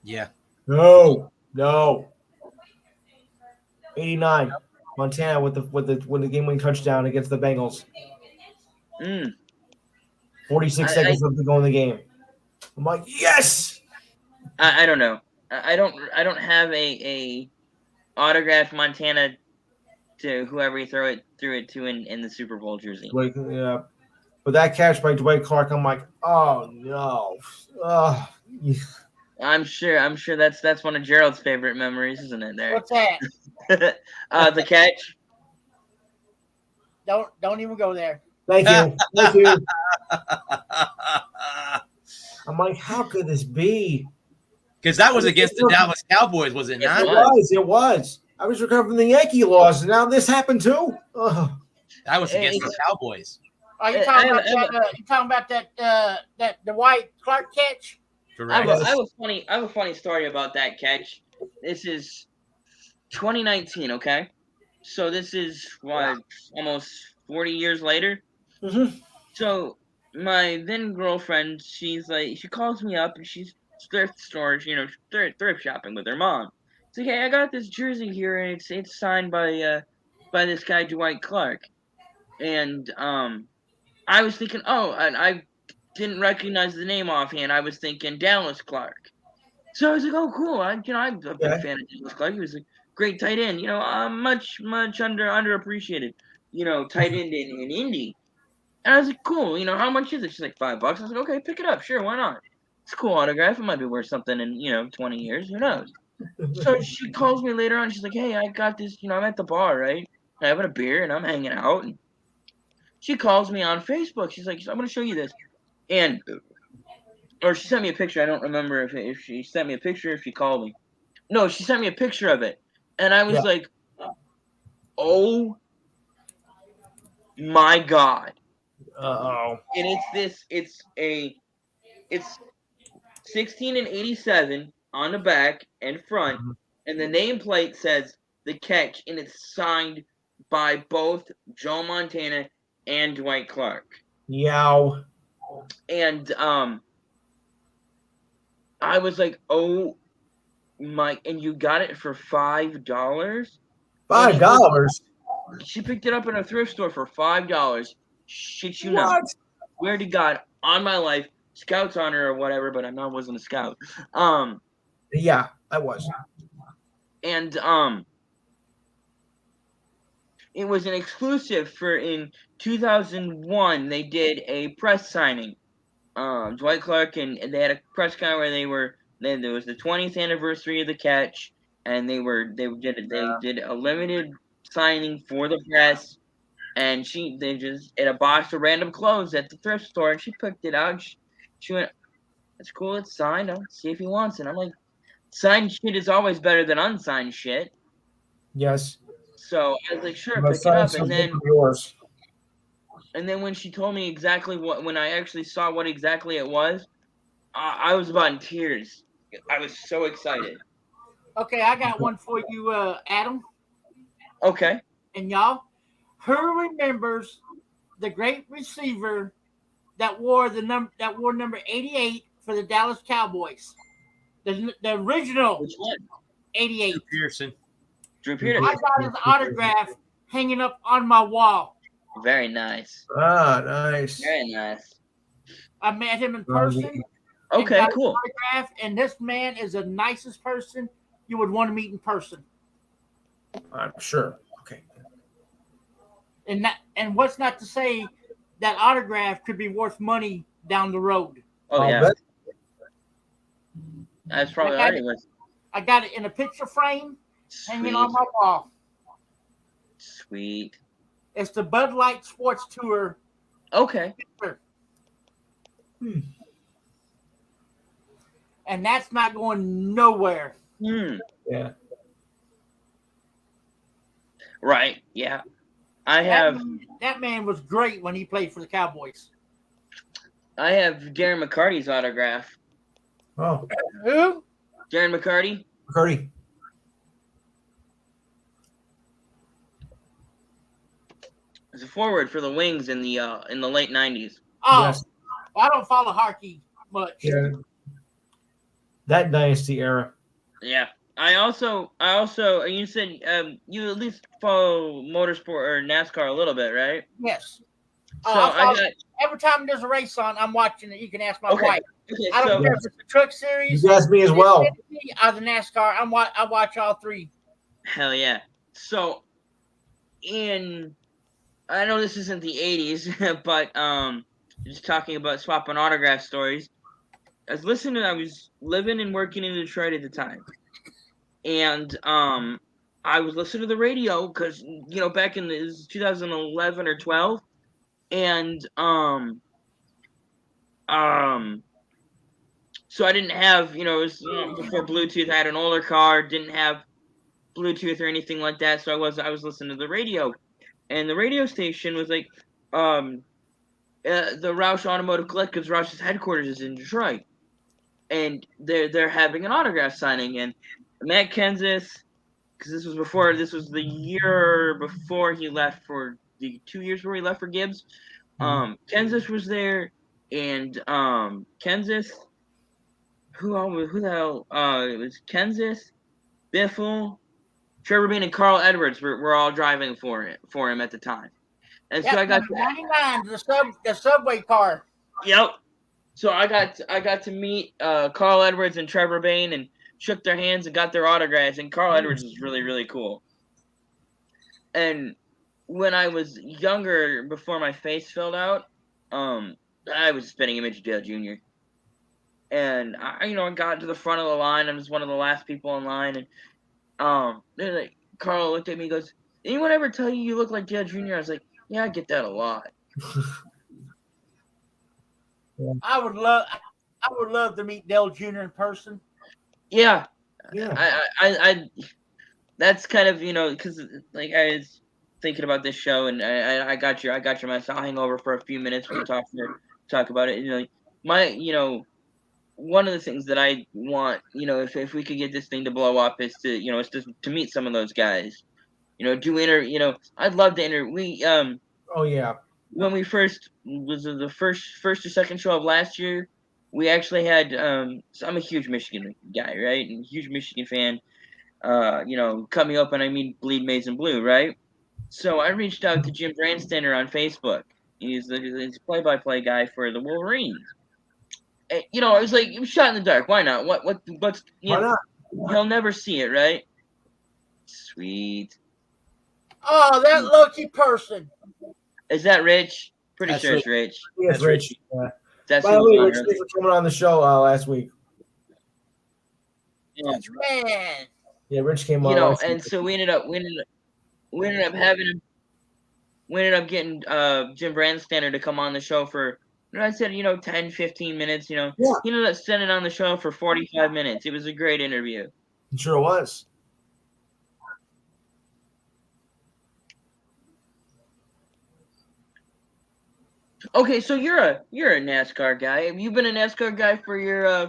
Yeah. No. 89, Montana with the game-winning touchdown against the Bengals. 46 seconds left to go in the game. I'm like, yes. I don't know. I don't have a autographed Montana to whoever he threw it to in the Super Bowl jersey. Yeah. But that catch by Dwight Clark, I'm like, oh no. I'm sure that's one of Gerald's favorite memories, isn't it? There. What's that? The catch. Don't even go there. Thank you. I'm like, how could this be? Because that was against the Dallas Cowboys, was it not? It was. I was recovering from the Yankee loss, and now this happened too. Ugh. That was against the Cowboys. Are you talking about that Dwight Clark catch? I have a funny story about that catch. This is 2019, okay? So this is almost 40 years later. Mm-hmm. So my then girlfriend, she calls me up and she's thrift stores, thrift shopping with her mom. It's like, hey, I got this jersey here and it's signed by this guy Dwight Clark. And I was thinking, I didn't recognize the name offhand. I was thinking Dallas Clark. So I was like, oh, cool. I've been a fan of Dallas Clark. He was a great tight end. Much underappreciated. Tight end in Indy. And I was like, cool. How much is it? She's like, $5. I was like, okay, pick it up. Sure, why not? It's a cool autograph. It might be worth something in 20 years. Who knows? So she calls me later on. She's like, hey, I got this. I'm at the bar, right? I'm having a beer and I'm hanging out. And she calls me on Facebook. She's like, I'm going to show you this. Or she sent me a picture. I don't remember if she sent me a picture or if she called me. No, she sent me a picture of it. And I was like, oh my God. Uh-oh. And it's 16 and 87 on the back and front. Mm-hmm. And the nameplate says The Catch, and it's signed by both Joe Montana and Dwight Clark. Yow. And I was like, oh my, and you got it for $5? $5? She picked it up in a thrift store for $5. Shit you not. Swear to God, on my life, Scout's honor or whatever, but I wasn't a scout. Yeah, I was. And it was an exclusive for in 2001. They did a press signing. Dwight Clark and they had a press con where there was the 20th anniversary of The Catch, and they did a limited signing for the press, and they just in a box of random clothes at the thrift store, and she picked it out. She went, "That's cool. It's signed. I'll see if he wants it." I'm like, signed shit is always better than unsigned shit. Yes. So I was like, sure, pick it up, and then. Yours. And then when she told me exactly when I actually saw what exactly it was, I was about in tears. I was so excited. Okay, I got one for you, Adam. Okay. And y'all, who remembers the great receiver that wore number 88 for the Dallas Cowboys? The original. Which one? 88. Drew Peterson. I got his autograph hanging up on my wall. Very nice. Ah, nice. Very nice. I met him in person. Okay, cool. And this man is the nicest person you would want to meet in person. I'm sure. Okay. And what's not to say that autograph could be worth money down the road. Oh I'll yeah, bet. that's probably I got already it. was I got it in a picture frame hanging sweet. on my wall. Sweet. It's the Bud Light Sports Tour Okay. picture. Hmm. And that's not going nowhere. Yeah. Right. Yeah. I That man was great when he played for the Cowboys. have Darren McCarty's autograph. Oh, Who? Darren McCarty. McCurdy. As a forward for the Wings in the late '90s. Oh, Yes. I don't follow hockey much. Yeah. That dynasty era. Yeah. I also you said you at least follow motorsport or NASCAR a little bit, right? Yes. So I I got every time there's a race on, I'm watching it. You can ask my okay. wife. Okay, I don't so care if it's the truck series. You asked me as well. Or the NASCAR. I watch all three. hell yeah. So I know this isn't the '80s, but just talking about swapping autograph stories. I was living and working in Detroit at the time. And I was listening to the radio because back in 2011 or 12, and so I didn't have it was before Bluetooth. I had an older car, didn't have Bluetooth or anything like that, so I was listening to the radio, and the radio station was like the Roush Automotive Collective's Roush's headquarters is in Detroit, and they're having an autograph signing, and Matt Kenseth, because this was the year before he left for the 2 years where he left for Gibbs. Kenseth was there, and Kenseth, who the hell? It was Kenseth, Biffle, Trevor Bean, and Carl Edwards were all driving for him at the time, and so I got 99, the subway car. Yep. So I got to meet Carl Edwards and Trevor Bain and shook their hands and got their autographs. And Carl Edwards was really, really cool. And when I was younger, before my face filled out, I was a spitting image of Dale Jr. And I got to the front of the line. I was one of the last people in line, and Carl looked at me and goes, "Anyone ever tell you look like Dale Jr.?" I was like, "Yeah, I get that a lot." I would love to meet Dale Jr. in person. Yeah. Yeah. I that's kind of because like I was thinking about this show, and I got your message. I'll hang over for a few minutes. We can talk about it. One of the things that I want, if we could get this thing to blow up, is to meet some of those guys. I'd love to Oh yeah. when we first was the first or second show of last year, we actually had so I'm a huge Michigan guy, right? And huge Michigan fan. Cut me open, I mean Bleed Maize and Blue, right? So I reached out to Jim Brandstander on Facebook. He's the play-by-play guy for the Wolverines. And, I was like, it was shot in the dark. Why not? What's Why not? He'll never see it, right? Sweet. Oh, that lucky person. Is that Rich? Pretty That's sure it's Rich. Yes, That's Rich. Yeah. That's By the who's way, on Rich, Earth. thanks for coming on the show last week. Man. Yeah, Rich came on. last And week. so we ended up having him. We ended up getting Jim Brandstander to come on the show for, I said, 10, 15 minutes. Yeah. He ended up sitting on the show for 45 minutes. It was a great interview. It sure was. Okay, so you're a NASCAR guy. Have you been a NASCAR guy for your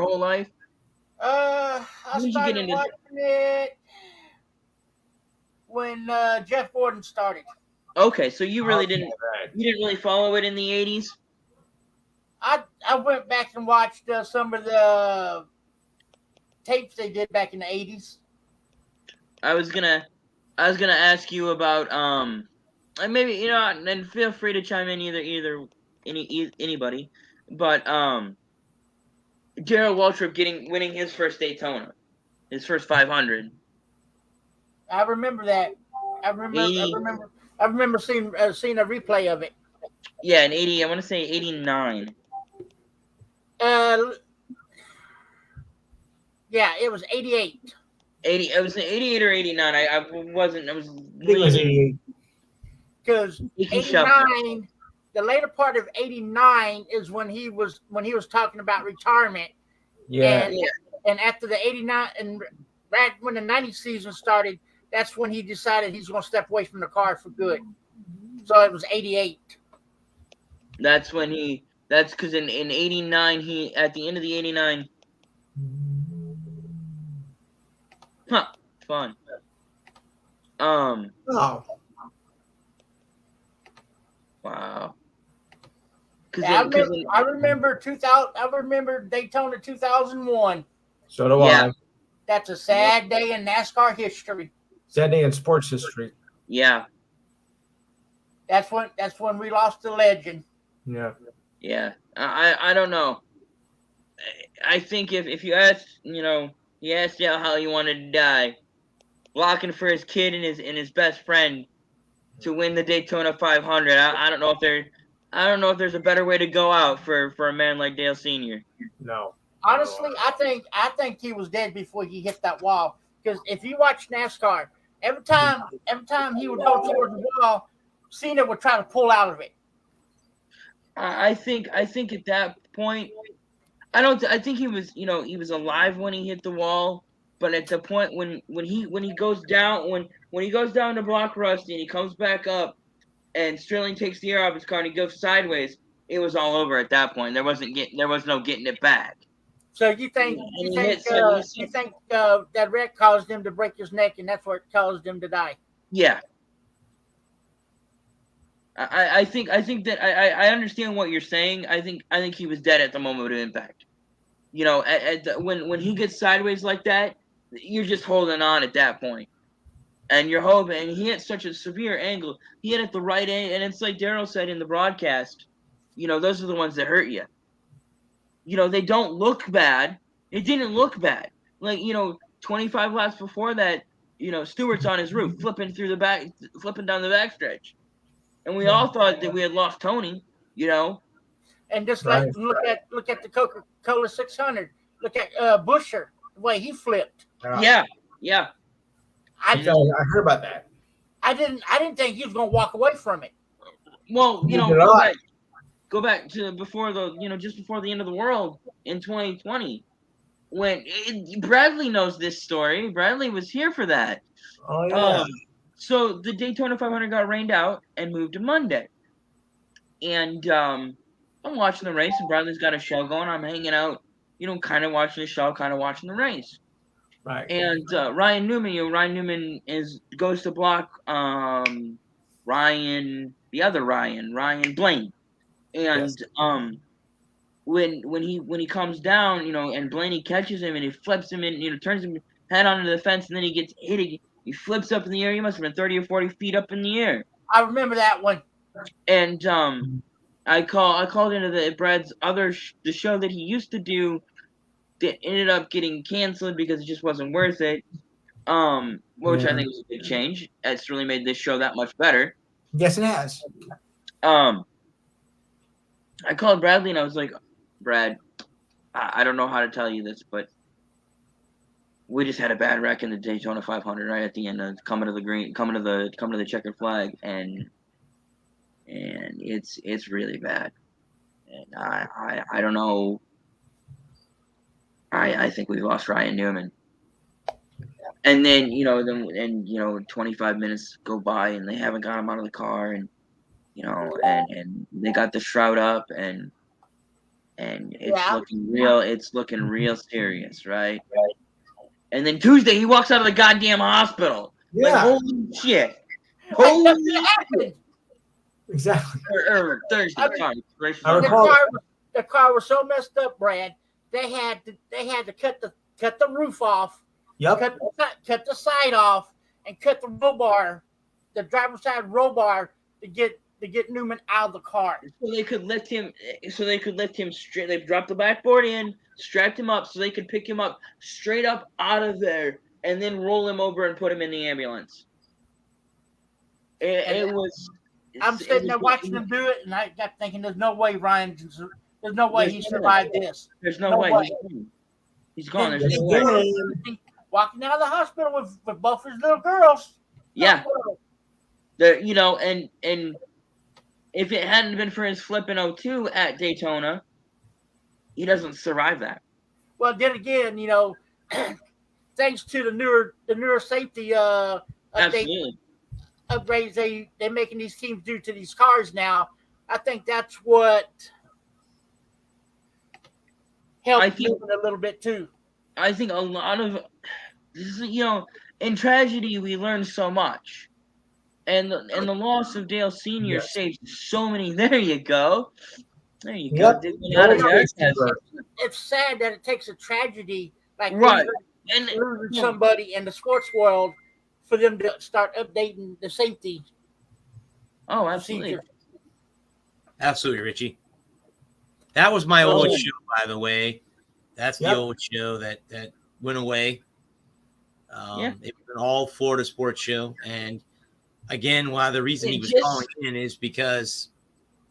whole life? I When did you get started into- watching it when Jeff Gordon started. Okay, so you really Okay, didn't right. you didn't really follow it in the 80s? I went back and watched some of the tapes they did back in the 80s. I was gonna ask you about and maybe and feel free to chime in anybody, but Darrell Waltrip winning his first Daytona. His first 500. I remember that. I remember seeing a replay of it. Yeah, in 80. I want to say 89. Yeah, it was 88. 80. It was 88 or 89. I wasn't. I was. I think it was 88. Because 89, the later part of 89 is when he was talking about retirement. Yeah. And after the 89 and right when the 90 season started, that's when he decided he's going to step away from the car for good. So it was 88. That's when he. That's because in 89 he at the end of the 89. Huh. Fun. Oh. Wow. Yeah, I remember 2000. I remember Daytona 2001. So do Yeah. I. That's a sad day in NASCAR history. Sad day in sports history. Yeah. That's when we lost the legend. Yeah. Yeah. I don't know. I think if you ask, he asked Dale how he wanted to die, blocking for his kid and his best friend to win the Daytona 500. I don't know if there's a better way to go out for a man like Dale Sr. No. Honestly, I think he was dead before he hit that wall. Because if you watch NASCAR, every time he would go towards the wall, Cena would try to pull out of it. I think at that point, I think he was alive when he hit the wall, but at the point when he goes down when he goes down to block Rusty and he comes back up and Sterling takes the air off his car and he goes sideways, it was all over at that point. There was no getting it back. So you think that wreck caused him to break his neck and that's what caused him to die? Yeah. I think that I understand what you're saying. I think he was dead at the moment of impact. When he gets sideways like that, you're just holding on at that point, and you're hoping. And he hit such a severe angle. He hit at the right angle, and it's like Daryl said in the broadcast. Those are the ones that hurt you. They don't look bad. It didn't look bad. 25 laps before that, Stewart's on his roof, flipping down the backstretch. And we all thought that we had lost Tony, And just like Right. look at the Coca-Cola 600. Look at Busher, the way he flipped. Yeah. I heard about that. I didn't think he was going to walk away from it. Well, Neither did I. go back to just before the end of the world in 2020, when Bradley knows this story. Bradley was here for that. Oh yeah. So the Daytona 500 got rained out and moved to Monday. And I'm watching the race, and Bradley's got a show going. I'm hanging out, kind of watching the show, kind of watching the race. Right. And Ryan Newman goes to block Ryan Blaney. And Yes. when he comes down, and Blaney catches him and he flips him and turns him head onto the fence, and then he gets hit again. He flips up in the air. He must have been 30 or 40 feet up in the air. I remember that one. And I called into the show that he used to do that ended up getting canceled because it just wasn't worth it. Which I think was a big change. It's really made this show that much better. Yes, it has. I called Bradley and I was like, Brad, I don't know how to tell you this, but we just had a bad wreck in the Daytona 500 right at the end of coming to the checkered flag, and it's really bad. And I don't know. I think we've lost Ryan Newman. And then 25 minutes go by and they haven't got him out of the car, and and they got the shroud up, and it's looking real serious, right? And then Tuesday he walks out of the goddamn hospital. Yeah. Like, holy shit. Holy shit. Exactly. Or Thursday. Sorry. I recall. The car was so messed up, Brad. They had to cut the roof off. Yep. Cut the side off and cut the roll bar, the driver's side roll bar to get to get Newman out of the car. So they could lift him. Straight. They dropped the backboard in, strapped him up, so they could pick him up straight up out of there, and then roll him over and put him in the ambulance. It was. I'm sitting there watching them do it, and I got thinking, "There's no way Ryan. There's no way he survived this. There's no way. He's gone. There's no way. Walking out of the hospital with both his little girls. Yeah. And if it hadn't been for his flip in 2002 at Daytona, he doesn't survive that. Well, then again, thanks to the newer safety Absolutely. upgrades they're making these teams do to these cars now, I think that's what helped Newman a little bit too. I think a lot of this is, in tragedy we learn so much. And the loss of Dale Sr. saved so many. There you go. There you go. It's sad that it takes a tragedy like right. and losing somebody in the sports world for them to start updating the safety. Oh, absolutely. Procedure. Absolutely, Richie. That was my old show, by the way. That's the old show that went away. It was an all Florida sports show. And again, why the reason he was calling in is because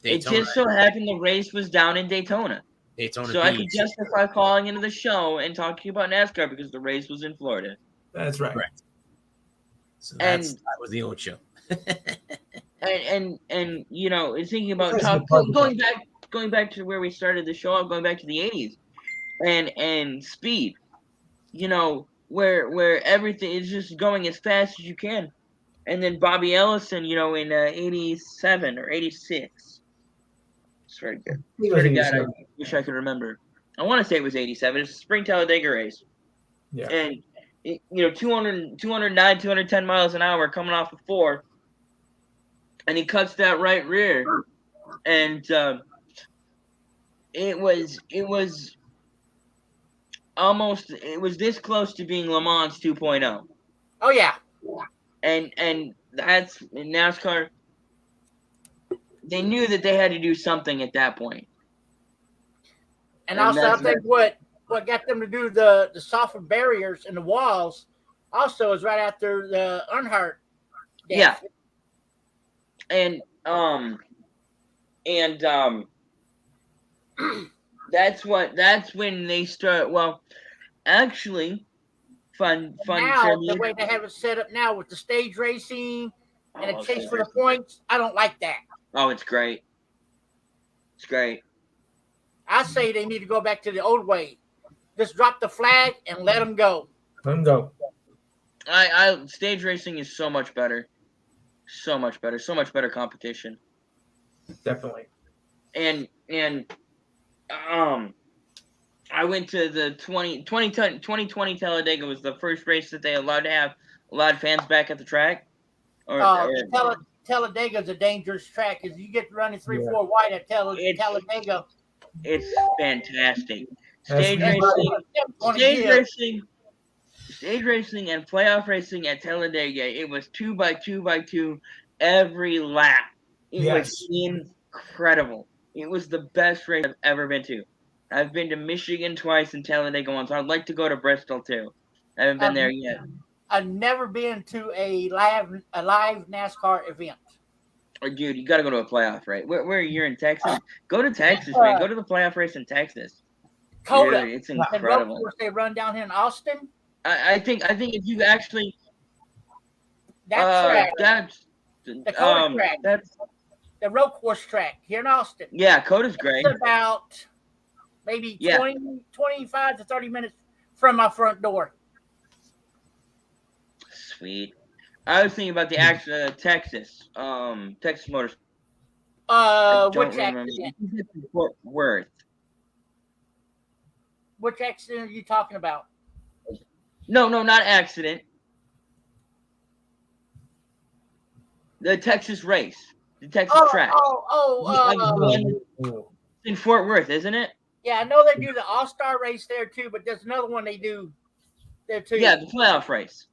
Daytona. It just so happened the race was down in Daytona. So I could justify calling into the show and talking about NASCAR because the race was in Florida. That's right. So that was the old show. and thinking about going back to where we started the show, going back to the 80s and speed, where everything is just going as fast as you can. And then Bobby Ellison, in 87 or 86. Swear to God, I wish I could remember. I want to say it was 87. It's a Spring Talladega race. Yeah. And, 209, 210 miles an hour coming off of 4. And he cuts that right rear. And it was this close to being Le Mans 2.0. Oh, yeah. And that's in NASCAR. They knew that they had to do something at that point. And also, I think what got them to do the softened barriers and the walls also is right after the Earnhardt death. Yeah. That's when they start. Well, actually, fun. Now the way they have it set up now with the stage racing and a chase for the points, I don't like that. Oh, it's great. It's great. I say they need to go back to the old way. Just drop the flag and let them go. Let them go. Stage racing is so much better. So much better. So much better competition. Definitely. And I went to the 2020 Talladega was the first race that they allowed to have a lot of fans back at the track. Talladega is a dangerous track because you get running 3-4 wide at Talladega. It's fantastic. Stage racing and playoff racing at Talladega. It was 2x2x2 every lap. It was incredible. It was the best race I've ever been to. I've been to Michigan twice and Talladega once. I'd like to go to Bristol too. I haven't been there yet. I've never been to a live NASCAR event. Oh, dude, you got to go to a playoff race. Where you're in Texas? Go to Texas, man. Go to the playoff race in Texas. Coda. Dude, it's incredible. Of course, they run down here in Austin. I think if you actually track, that's the Coda track. That's the road course track here in Austin. Yeah, Coda's great. It's about maybe 25 to 30 minutes from my front door. Sweet. I was thinking about the Texas Motors. Which accident? Fort Worth. Which accident are you talking about? No, not accident. The Texas race. The Texas track. In Fort Worth, isn't it? Yeah, I know they do the All-Star race there too, but there's another one they do there too. Yeah, the playoff race.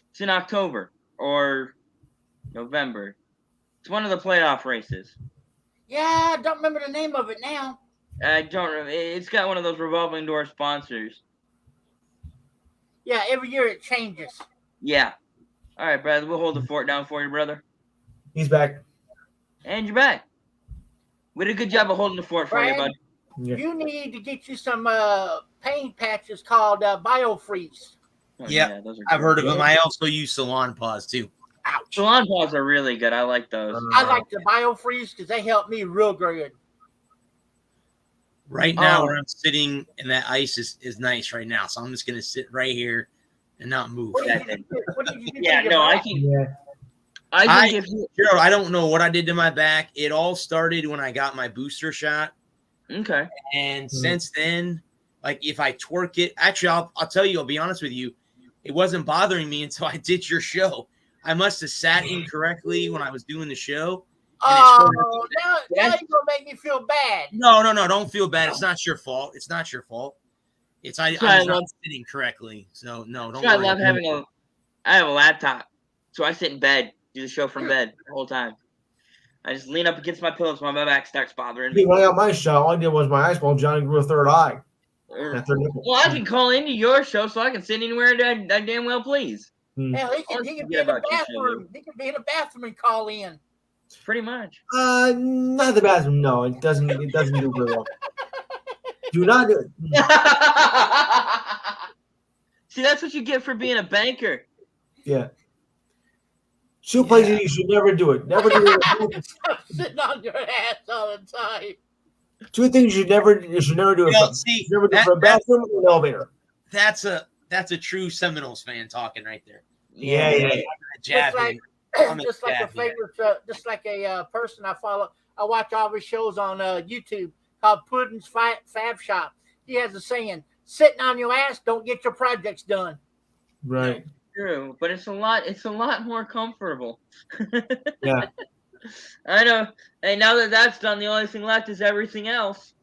It's in October. or November. It's one of the playoff races. Yeah, I don't remember the name of it now. I don't know. It's got one of those revolving door sponsors. Yeah, every year it changes. Yeah. All right, brother. We'll hold the fort down for you, brother. He's back. And you're back. We did a good job of holding the fort for you, Brad, bud. Yeah. you need to get you some paint patches called BioFreeze. Oh, Yeah, those are I've heard of Yeah. them. I also use Salon Paws too. Ouch. Salon paws are really good. I like those. I like the BioFreeze because they help me real good. Right now, Oh. where I'm sitting, and that ice is nice right now. So I'm just gonna sit right here and not move. What Yeah, did you do? Yeah, to your no, I back? can. Yeah. I can give you. Gerald, I don't know what I did to my back. It all started when I got my booster shot, Okay. and since then, like if I twerk it, actually, I'll tell you. I'll be honest with you, it wasn't bothering me until I did your show. I must have sat incorrectly when I was doing the show. And it Oh, started- now you're gonna make me feel bad. No, don't feel bad. It's not your fault. It's not your fault. It's I was not sitting correctly. So no, don't So I worry. love having I have a laptop, so I sit in bed, do the show from bed the whole time. I just lean up against my pillow so my back starts bothering me. When I got my shot, all I did was my eyes while Johnny grew a third eye. Well, I can call into your show so I can sit anywhere I damn well please. Hell, he can be in the bathroom. He can be in the bathroom and call in. Pretty much. Not the bathroom. No, it doesn't. It doesn't do very well. Do not do it. See, that's what you get for being a banker. Yeah. Two places you should never do it. Never do it. Sitting on your ass all the time. Two things you should never do. Well, see, Never do it for a bathroom or an elevator. that's a true Seminoles fan talking right there. Yeah. Jab Just like, him. I'm just like a jab him. favorite, just like a person I follow. I watch all his shows on YouTube called Puddin's Fab Shop. He has a saying: "Sitting on your ass, don't get your projects done." Right. True, but it's a lot more comfortable. Yeah. I know. And now that that's done, the only thing left is everything else.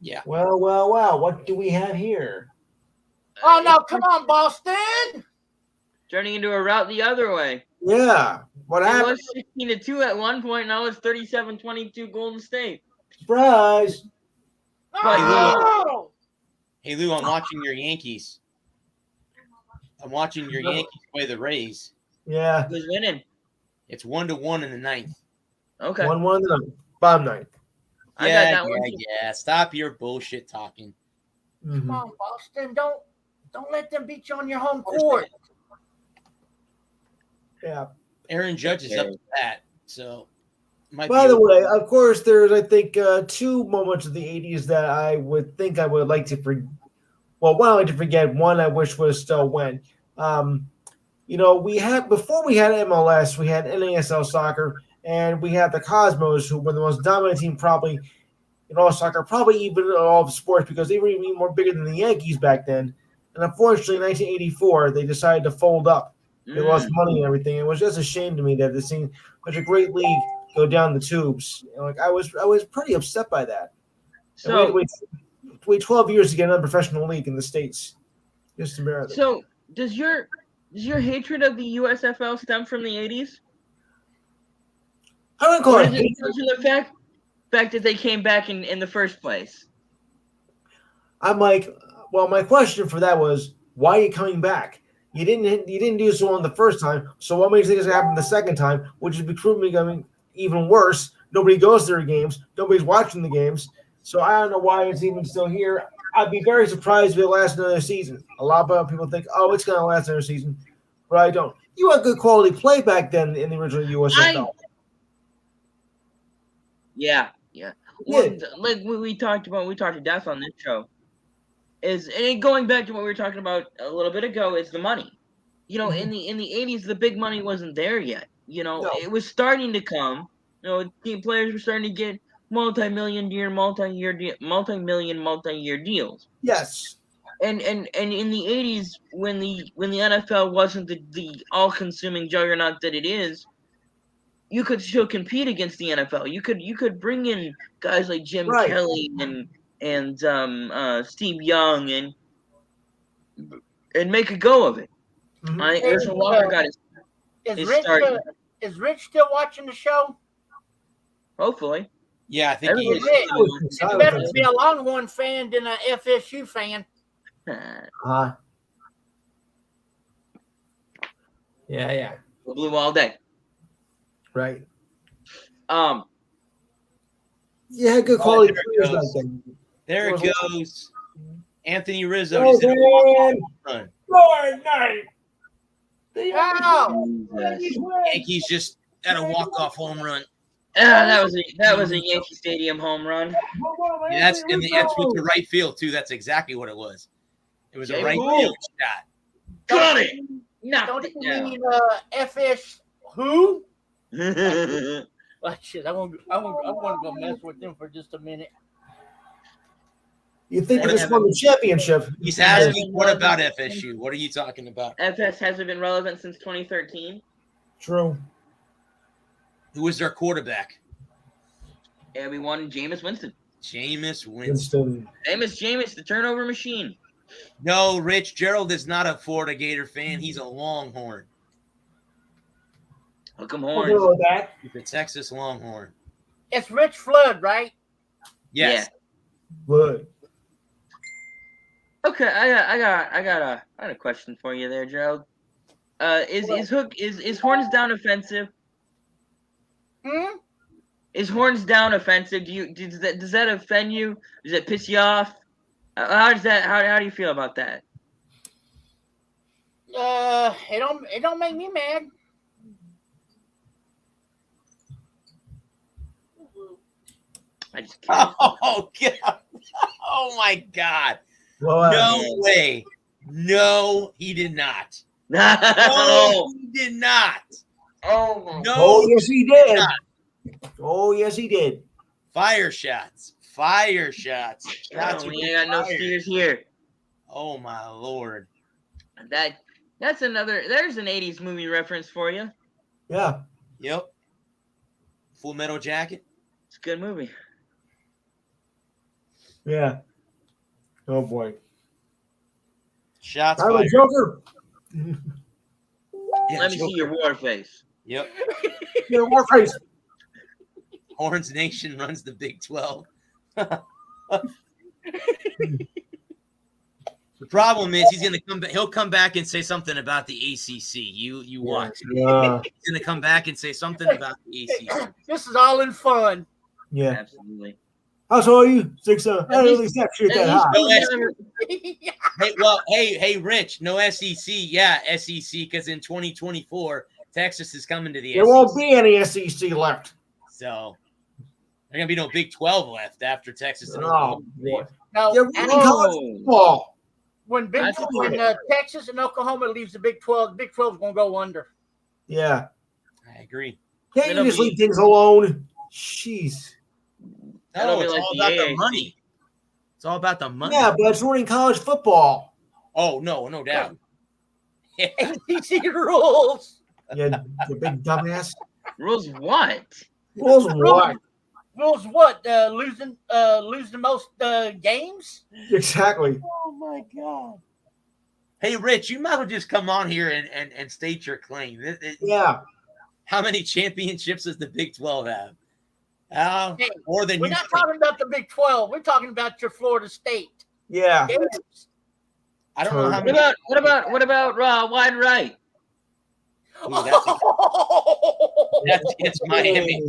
Yeah. Well. What do we have here? Oh no! Come on, Boston! Turning into a route the other way. Yeah. What It happened? was 16-2 at one point. Now it's 37-22 Golden State. Surprise. Oh! Hey Lou, I'm watching your Yankees. I'm watching your Yankees play the Rays. Yeah. Who's winning? It's 1-1 in the ninth. Okay. 1-1 the bottom ninth. I got that one. Yeah. Stop your bullshit talking. Come on, Boston! Don't let them beat you on your home court. Yeah. Aaron Judge is up to that, so. By the way, of course, there's I think two moments of the '80s that I would think I would like to forget. Well, one I like to forget. One I wish was still when. We had before we had MLS, we had NASL soccer, and we had the Cosmos, who were the most dominant team probably in all soccer, probably even in all of sports, because they were even more bigger than the Yankees back then. And unfortunately, in 1984, they decided to fold up. They lost money and everything. It was just a shame to me that this seemed such a great league go down the tubes. I was pretty upset by that. So wait 12 years to get another professional league in the States. Just embarrassing. So does your hatred of the USFL stem from the 80s? I don't call Or it is it because of the fact that they came back in the first place? I'm like, well, my question for that was, why are you coming back? You didn't do so on the first time, so what makes you think it's gonna happen the second time, which is becoming even worse? Nobody goes to their games, nobody's watching the games, so I don't know why it's even still here. I'd be very surprised if it lasts another season. A lot of people think, oh, it's gonna last another season, but I don't. You had good quality play back then in the original USFL. Yeah. Well, like we talked to Death on this show. And going back to what we were talking about a little bit ago, is the money. In the 80s, the big money wasn't there yet. It was starting to come. Team players were starting to get multi-million deals. Yes. And in the 80s, when the NFL wasn't the all-consuming juggernaut that it is, you could still compete against the NFL. You could bring in guys like Jim Kelly and Steve Young and make a go of it. Mm-hmm. Anderson Walker got his. is starting. Is Rich still watching the show? Hopefully. Yeah, I think he Everybody's is. It's better to be a Longhorn fan than a FSU fan. Yeah. Blue all day. Right. Yeah, good quality there players it back then. There it goes. Anthony Rizzo. Oh, He's in a man. run. Good night. Oh, Jesus. Yankees just had a walk-off home run. That was a Yankee Stadium home run. Yeah, that's with the right field too. That's exactly what it was. It was a right field shot. Got it. Don't you mean FS who? Down. Oh, shit, I want to go mess with them for just a minute. You think you just won the championship? He's asking, what about FSU? What are you talking about? FS hasn't been relevant since 2013. True. Who was their quarterback? And we won Jameis Winston. Jameis Winston. Jameis, the turnover machine. No, Rich, Gerald is not a Florida Gator fan. He's a Longhorn. Hook 'em We'll horns. go with that. He's a Texas Longhorn. It's Rich Flood, right? Yes. Good. Okay, I got a question for you there, Gerald. Is Horns Down offensive? Is Horns Down offensive? Does that offend you? Does it piss you off? How do you feel about that? It don't make me mad. I just can't. Oh, God. Oh, my God. Well, No way. No, he did not. No. No, he did not. Oh, No. Oh, yes, he did. Oh, yes, he did. Fire shots. Fire shots. Shots we were ain't got no fired. steers here. Oh, my Lord. There's an 80s movie reference for you. Yeah. Yep. Full Metal Jacket. It's a good movie. Yeah. Oh, boy. Shots I'm a fired. Joker. Yeah, Let me see Joker. your war face. Yep. You're a Warface. Horns Nation runs the Big 12. The problem is he's gonna come back. He'll come back and say something about the ACC. You watch. Yeah. He's gonna come back and say something about the ACC. This is all in fun. Yeah. Absolutely. How tall are you? 6'. I don't really step shit that high. No hey, Rich. No SEC. Yeah, SEC. Because in 2024, Texas is coming to the There SEC. won't be any SEC left. So there's gonna be no Big 12 left after Texas. And Oh, Oklahoma. boy. Now, They're running college football. when That's Texas and Oklahoma leaves the Big 12, the Big 12 is going to go under. Yeah. I agree. Can't you just leave things alone? Jeez. No, That'll be it's like all the about the AAC. money. It's all about the money. Yeah, but it's running college football. Oh, no doubt. ACC rules. Yeah, you big dumbass. Rules what? Rules what? Rules what? Losing the most games? Exactly. Oh, my God. Hey, Rich, you might as well just come on here and state your claim. Yeah. How many championships does the Big 12 have? Hey, More than We're you not think. talking about the Big 12. We're talking about your Florida State. Yeah. Games. I don't know how many. What about wide right? Ooh, that's against Miami.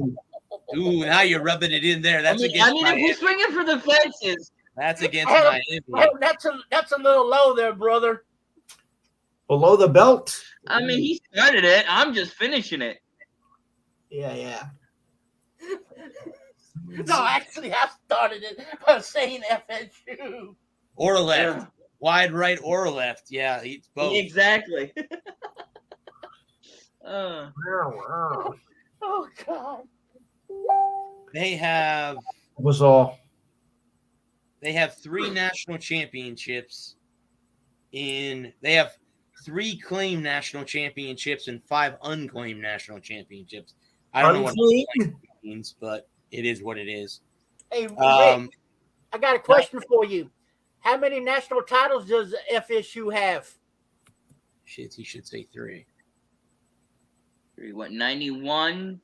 Ooh, now you're rubbing it in there. That's against if Miami. we're swinging for the fences, That's against Hey, Miami. that's a little low there, brother. Below the belt. I mean, he started it. I'm just finishing it. Yeah. No, actually, I started it by saying FSU. Or left. Wide right or left. Yeah, it's both. Exactly. Wow. Oh, God. They have Was all. 3 national championships they have 3 claimed national championships and 5 unclaimed national championships. I don't know what unclaimed means, but it is what it is. Hey, Rick, I got a question for you. How many national titles does FSU have? Shit, he should say 3. What, 91?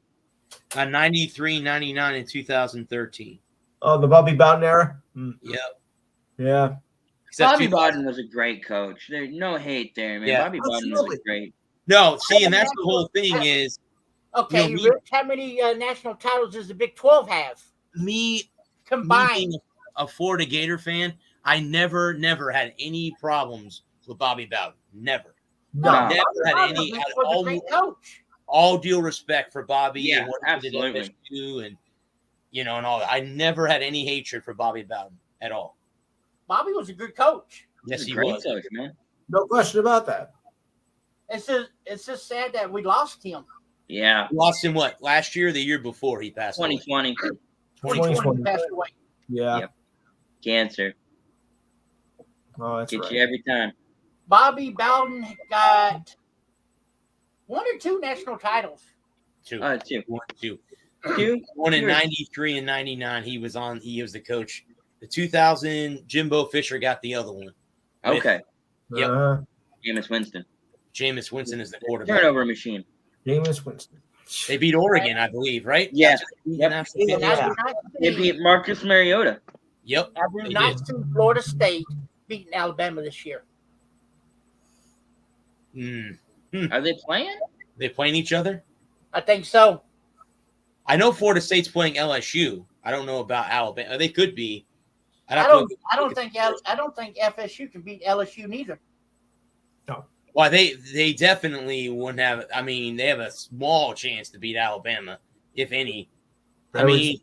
93, 99, and 2013. Oh, the Bobby Bowden era? Yep. Yeah. Except Bobby 2000 Bowden was a great coach. There's no hate there, man. Yeah. Bobby Bowden was a great. No, see, and that's the whole thing is, Okay, You know, Rich, how many national titles does the Big 12 have me combined? being a Florida Gator fan, I never had any problems with Bobby Bowden. Never. No. Never had any. Bowden Had was a great coach. all due respect for Bobby Yeah, and what absolutely. he did at FSU and and all that. I never had any hatred for Bobby Bowden at all. Bobby was a good coach. Yes, He's a he great was. coach, man. No question about that. It's just sad that we lost him. Yeah. We lost him last year or the year before he passed away? 2020. 2020 passed away. Yeah. Yep. Cancer. Oh, that's Gets right. you every time. Bobby Bowden got 1 or 2 national titles. Two. Two. Two. One in 93 and 99. He was the coach. The 2000, Jimbo Fisher got the other one. Okay. Yep. Jameis Winston. Jameis Winston is the quarterback. Turnover machine. Jameis Winston. They beat Oregon, I believe, right? Yeah. Yep. They beat Marcus Mariota. Yep. I do not see Florida State beating Alabama this year. Are they playing? They playing each other? I think so. I know Florida State's playing LSU. I don't know about Alabama. They could be. I don't think FSU can beat LSU neither. No. Well, they definitely wouldn't have. I mean, they have a small chance to beat Alabama, if any. But nobody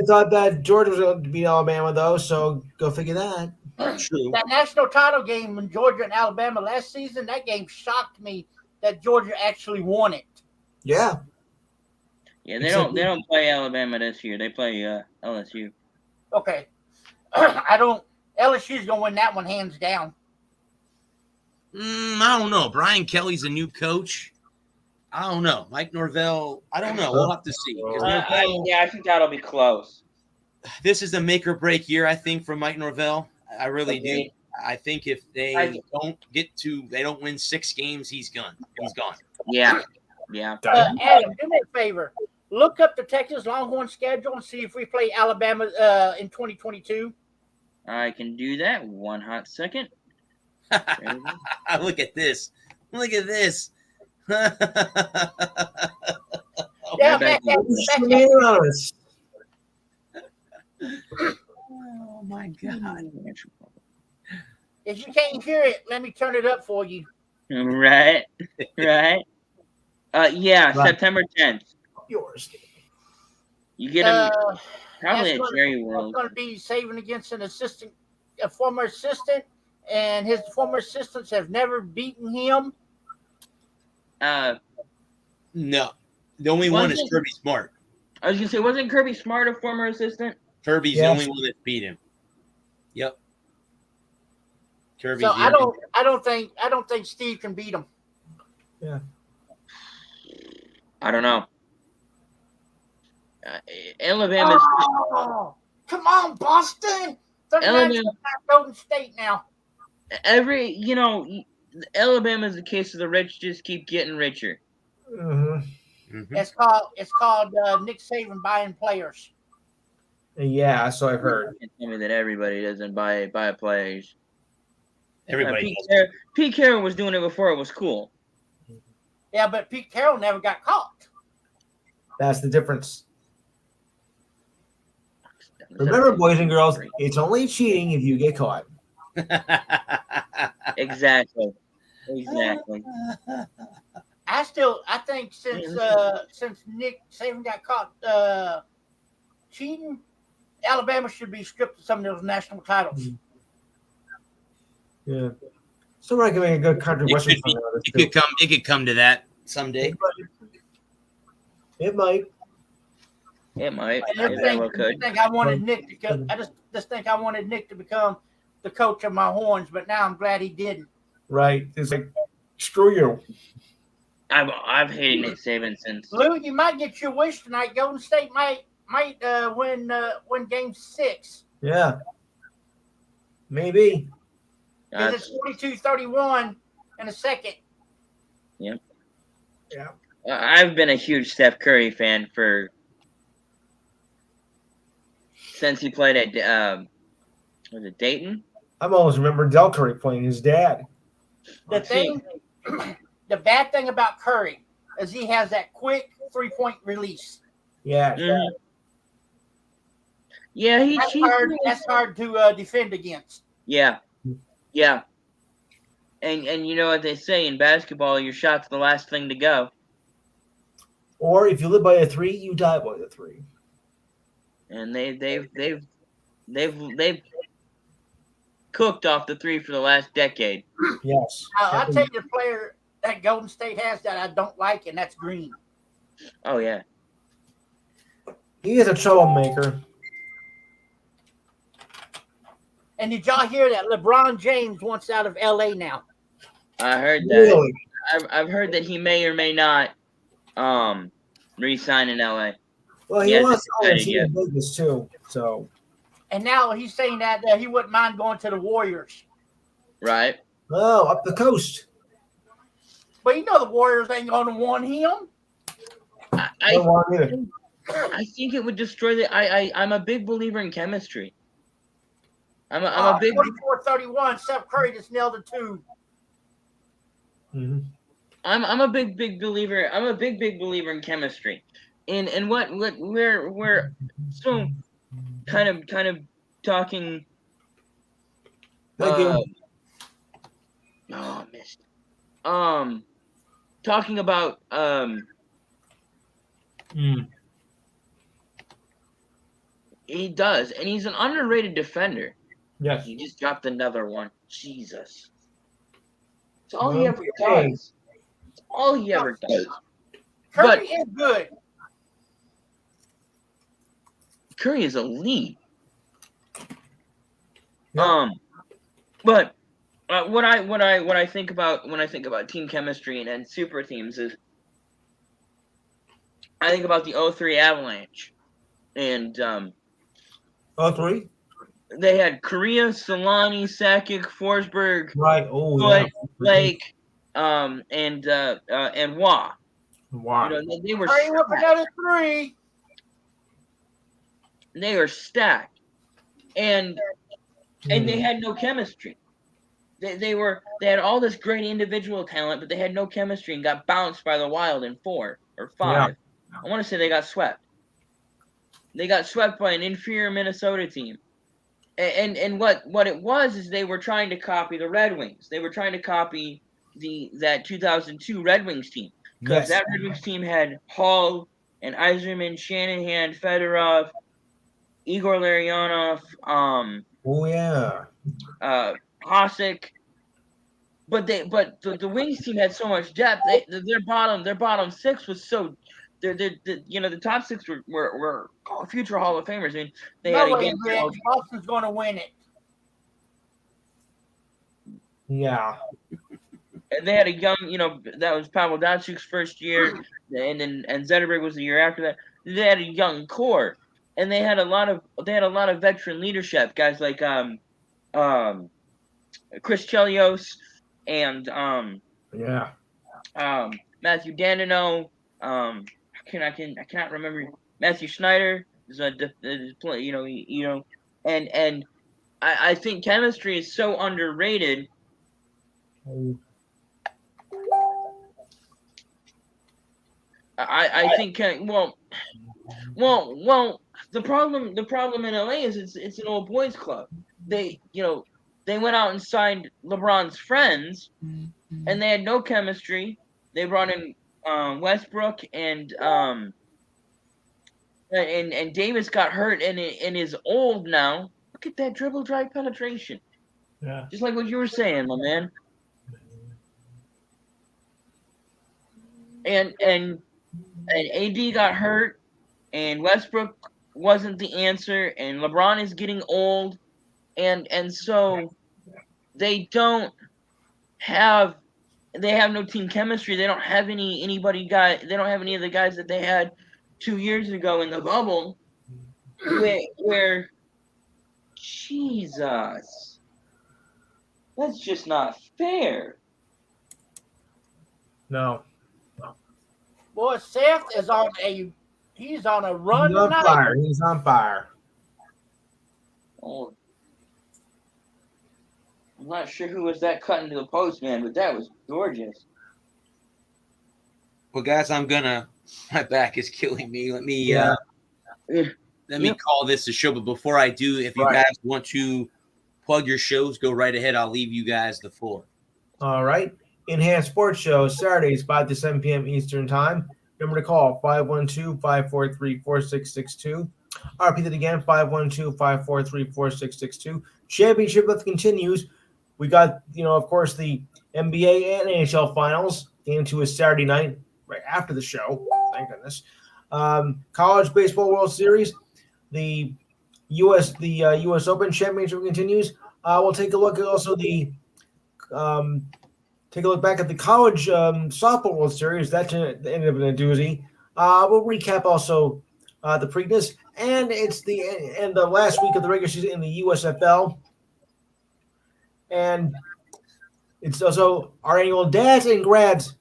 thought that Georgia was going to beat Alabama, though, so go figure that. True. That national title game in Georgia and Alabama last season, that game shocked me that Georgia actually won it. Yeah. Yeah, they don't play Alabama this year. They play LSU. Okay. LSU's going to win that one hands down. I don't know. Brian Kelly's a new coach. I don't know. Mike Norvell, I don't know. We'll have to see. I think that'll be close. This is a make or break year, I think, for Mike Norvell. I really do. I think if they don't win 6 games, he's gone. He's gone. Yeah. Adam, do me a favor. Look up the Texas Longhorn schedule and see if we play Alabama in 2022. I can do that. One hot second. Look at this. Look at this. Yeah, oh my God. if you can't hear it, let me turn it up for you. Right. September 10th. Yours. You get him probably at Jerry World. It's going to be saving against a former assistant, and his former assistants have never beaten him. No. The only one is Kirby Smart. I was going to say, wasn't Kirby Smart a former assistant? Kirby's the only one that beat him. Yep. Kirby's So I don't think Steve can beat him. Yeah. I don't know. Alabama's. Oh, come on, Boston! 39 Golden State now. Alabama's the case of the rich just keep getting richer. Mm-hmm. It's called Nick Saban buying players. Yeah, so I've heard. Tell me that everybody doesn't buy players. Everybody. Pete Carroll was doing it before it was cool. Yeah, but Pete Carroll never got caught. That's the difference. Remember, boys and girls, it's only cheating if you get caught. Exactly. I think since Nick Saban got caught cheating, Alabama should be stripped of some of those national titles. Yeah. So we're making a good controversial. It could come to that someday. It might. I think I wanted Nick to go. I just think I wanted Nick to become the coach of my Horns, but now I'm glad he didn't. Right. It's like, screw you. I've hated Nick Saban since. Lou, you might get your wish tonight. Golden State might win Game 6. Yeah. Maybe. Because it's 42-31 in a second. Yep. Yeah. I've been a huge Steph Curry fan since he played at was it Dayton? I'm always remember Del Curry playing his dad. The bad thing about Curry is he has that quick 3-point release. Yeah. Mhm. Yeah, That's hard to defend against. Yeah. And you know what they say in basketball, your shot's the last thing to go. Or if you live by a 3, you die by the 3. And they've cooked off the 3 for the last decade. Yes. I'll tell you the player that Golden State has that I don't like, and that's Green. Oh yeah. He is a troublemaker. And did y'all hear that LeBron James wants out of LA now? I heard that. Really? I've heard that he may or may not re-sign in LA. Well, he wants to see in Vegas too. So. And now he's saying that he wouldn't mind going to the Warriors. Right. Oh, up the coast. But you know the Warriors ain't going to want him. I think it would destroy the. I'm a big believer in chemistry. I'm a big 44-31. Steph Curry just nailed it too. Mm-hmm. I'm a big believer. I'm a big believer in chemistry, and what we're so kind of talking. I missed. Talking about He does, and he's an underrated defender. Yes. He just dropped another one. Jesus. It's all he ever does. It's all he ever does. Curry is good. Curry is elite. Yep. But what I think about when I think about team chemistry and super teams is I think about the 03 Avalanche. And 03? They had Korea, Solani, Sakic, Forsberg, right? Oh, Foote, yeah. Blake, and Wah. Wow. You know, they were Curry with another 3. They were stacked, and they had no chemistry. They had all this great individual talent, but they had no chemistry and got bounced by the Wild in 4 or 5. Yeah. I want to say they got swept. They got swept by an inferior Minnesota team. And what it was is they were trying to copy the Red Wings. They were trying to copy that 2002 Red Wings team. Because that Red Wings team had Hall and Yzerman, Shanahan, Fedorov, Igor Larionov, Hasek. But the Wings team had so much depth. Their bottom 6 was so the top 6 were future Hall of Famers. I mean, they had a young Boston's going to win it. Yeah. They had a young, that was Pavel Datsuk's first year, and Zetterberg was the year after that. They had a young core, and they had a lot of veteran leadership, guys like Chris Chelios and Matthew Dandino. I cannot remember Matthew Schneider is and I think chemistry is so underrated. I think well the problem in LA is it's an old boys club. They went out and signed LeBron's friends, and they had no chemistry. They brought in Westbrook and Davis got hurt and is old now. Look at that dribble drive penetration. Yeah. Just like what you were saying, my man. And AD got hurt, and Westbrook wasn't the answer, and LeBron is getting old, and so they have no team chemistry. They don't have any of the guys that they had 2 years ago in the bubble, where Jesus, that's just not fair. No. Boy, Seth is on a run He's on tonight. fire. He's on fire. Oh, I'm not sure who was that cutting to the postman, but that was gorgeous. Well, guys, my back is killing me. Let me Yeah. let me call this a show. But before I do, if you guys want to plug your shows, go right ahead. I'll leave you guys the floor. All right. Enhanced Sports Show, Saturdays, 5 to 7 p.m. Eastern Time. Remember to call 512-543-4662. I'll repeat it again, 512-543-4662. Championship Lift continues. We got, of course, the NBA and NHL finals. Game 2 is Saturday night, right after the show. Thank goodness. College Baseball World Series. The U.S. Open Championship continues. We'll take a look at also take a look back at the College Softball World Series. That ended up in a doozy. We'll recap also the Preakness, and it's the last week of the regular season in the USFL, and it's also our annual Dads and Grads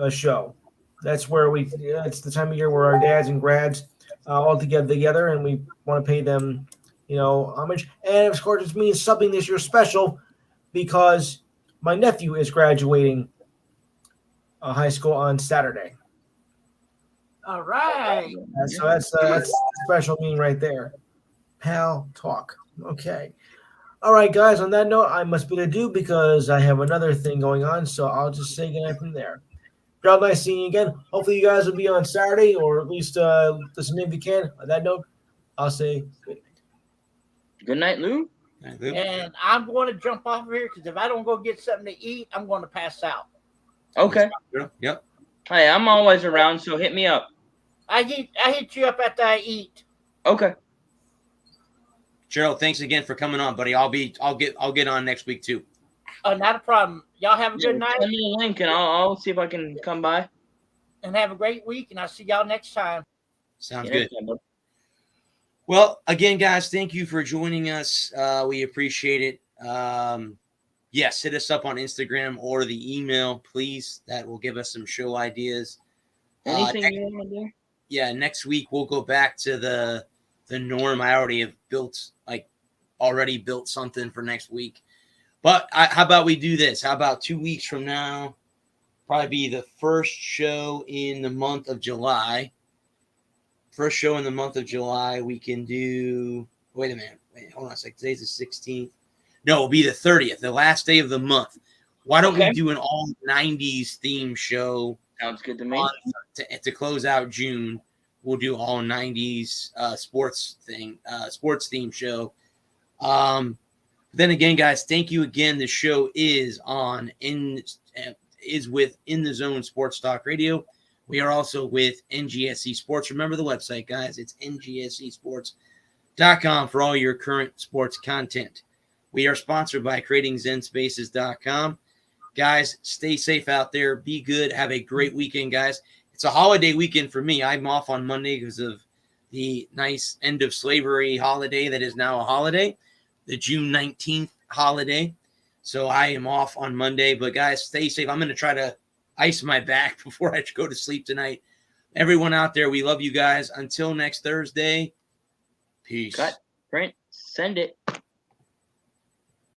show. That's where it's the time of year where our dads and grads all together, and we want to pay them, homage. And of course, it means something this year special because my nephew is graduating high school on Saturday. All right. So that's a special meaning right there. Pal talk. Okay. All right, guys. On that note, I must bid adieu because I have another thing going on. So I'll just say goodnight from there. Real nice seeing you again. Hopefully, you guys will be on Saturday, or at least listen if you can. On that note, I'll say good night. Good night, Lou. And I'm going to jump off of here because if I don't go get something to eat, I'm going to pass out. Okay. Yep. Hey, I'm always around, so hit me up. I hit you up after I eat. Okay. Gerald, thanks again for coming on, buddy. I'll get on next week too. Oh, not a problem. Y'all have a good night. Send me a link and I'll see if I can come by. And have a great week, and I'll see y'all next time. Sounds good. Well, again, guys, thank you for joining us. We appreciate it. Yes, hit us up on Instagram or the email, please. That will give us some show ideas. Anything you want to do? Yeah, next week we'll go back to the norm. I already have built something for next week. But how about we do this? How about 2 weeks from now? Probably be the first show in the month of July. First show in the month of July. We can do. Wait a minute. Hold on a second. Today's the 16th. No, it'll be the 30th, the last day of the month. Why don't we do an all 90s theme show? Sounds good to me. To close out June, we'll do all 90s sports theme show. Then again, guys, thank you again. The show is with In the Zone Sports Talk Radio. We are also with NGSC Sports. Remember the website, guys. It's ngscsports.com for all your current sports content. We are sponsored by creatingzenspaces.com. Guys, stay safe out there. Be good. Have a great weekend, guys. It's a holiday weekend for me. I'm off on Monday because of the nice end of slavery holiday that is now a holiday, the June 19th holiday. So I am off on Monday. But, guys, stay safe. I'm going to try to ice my back before I go to sleep tonight. Everyone out there, we love you guys. Until next Thursday, peace. Cut, print, send it.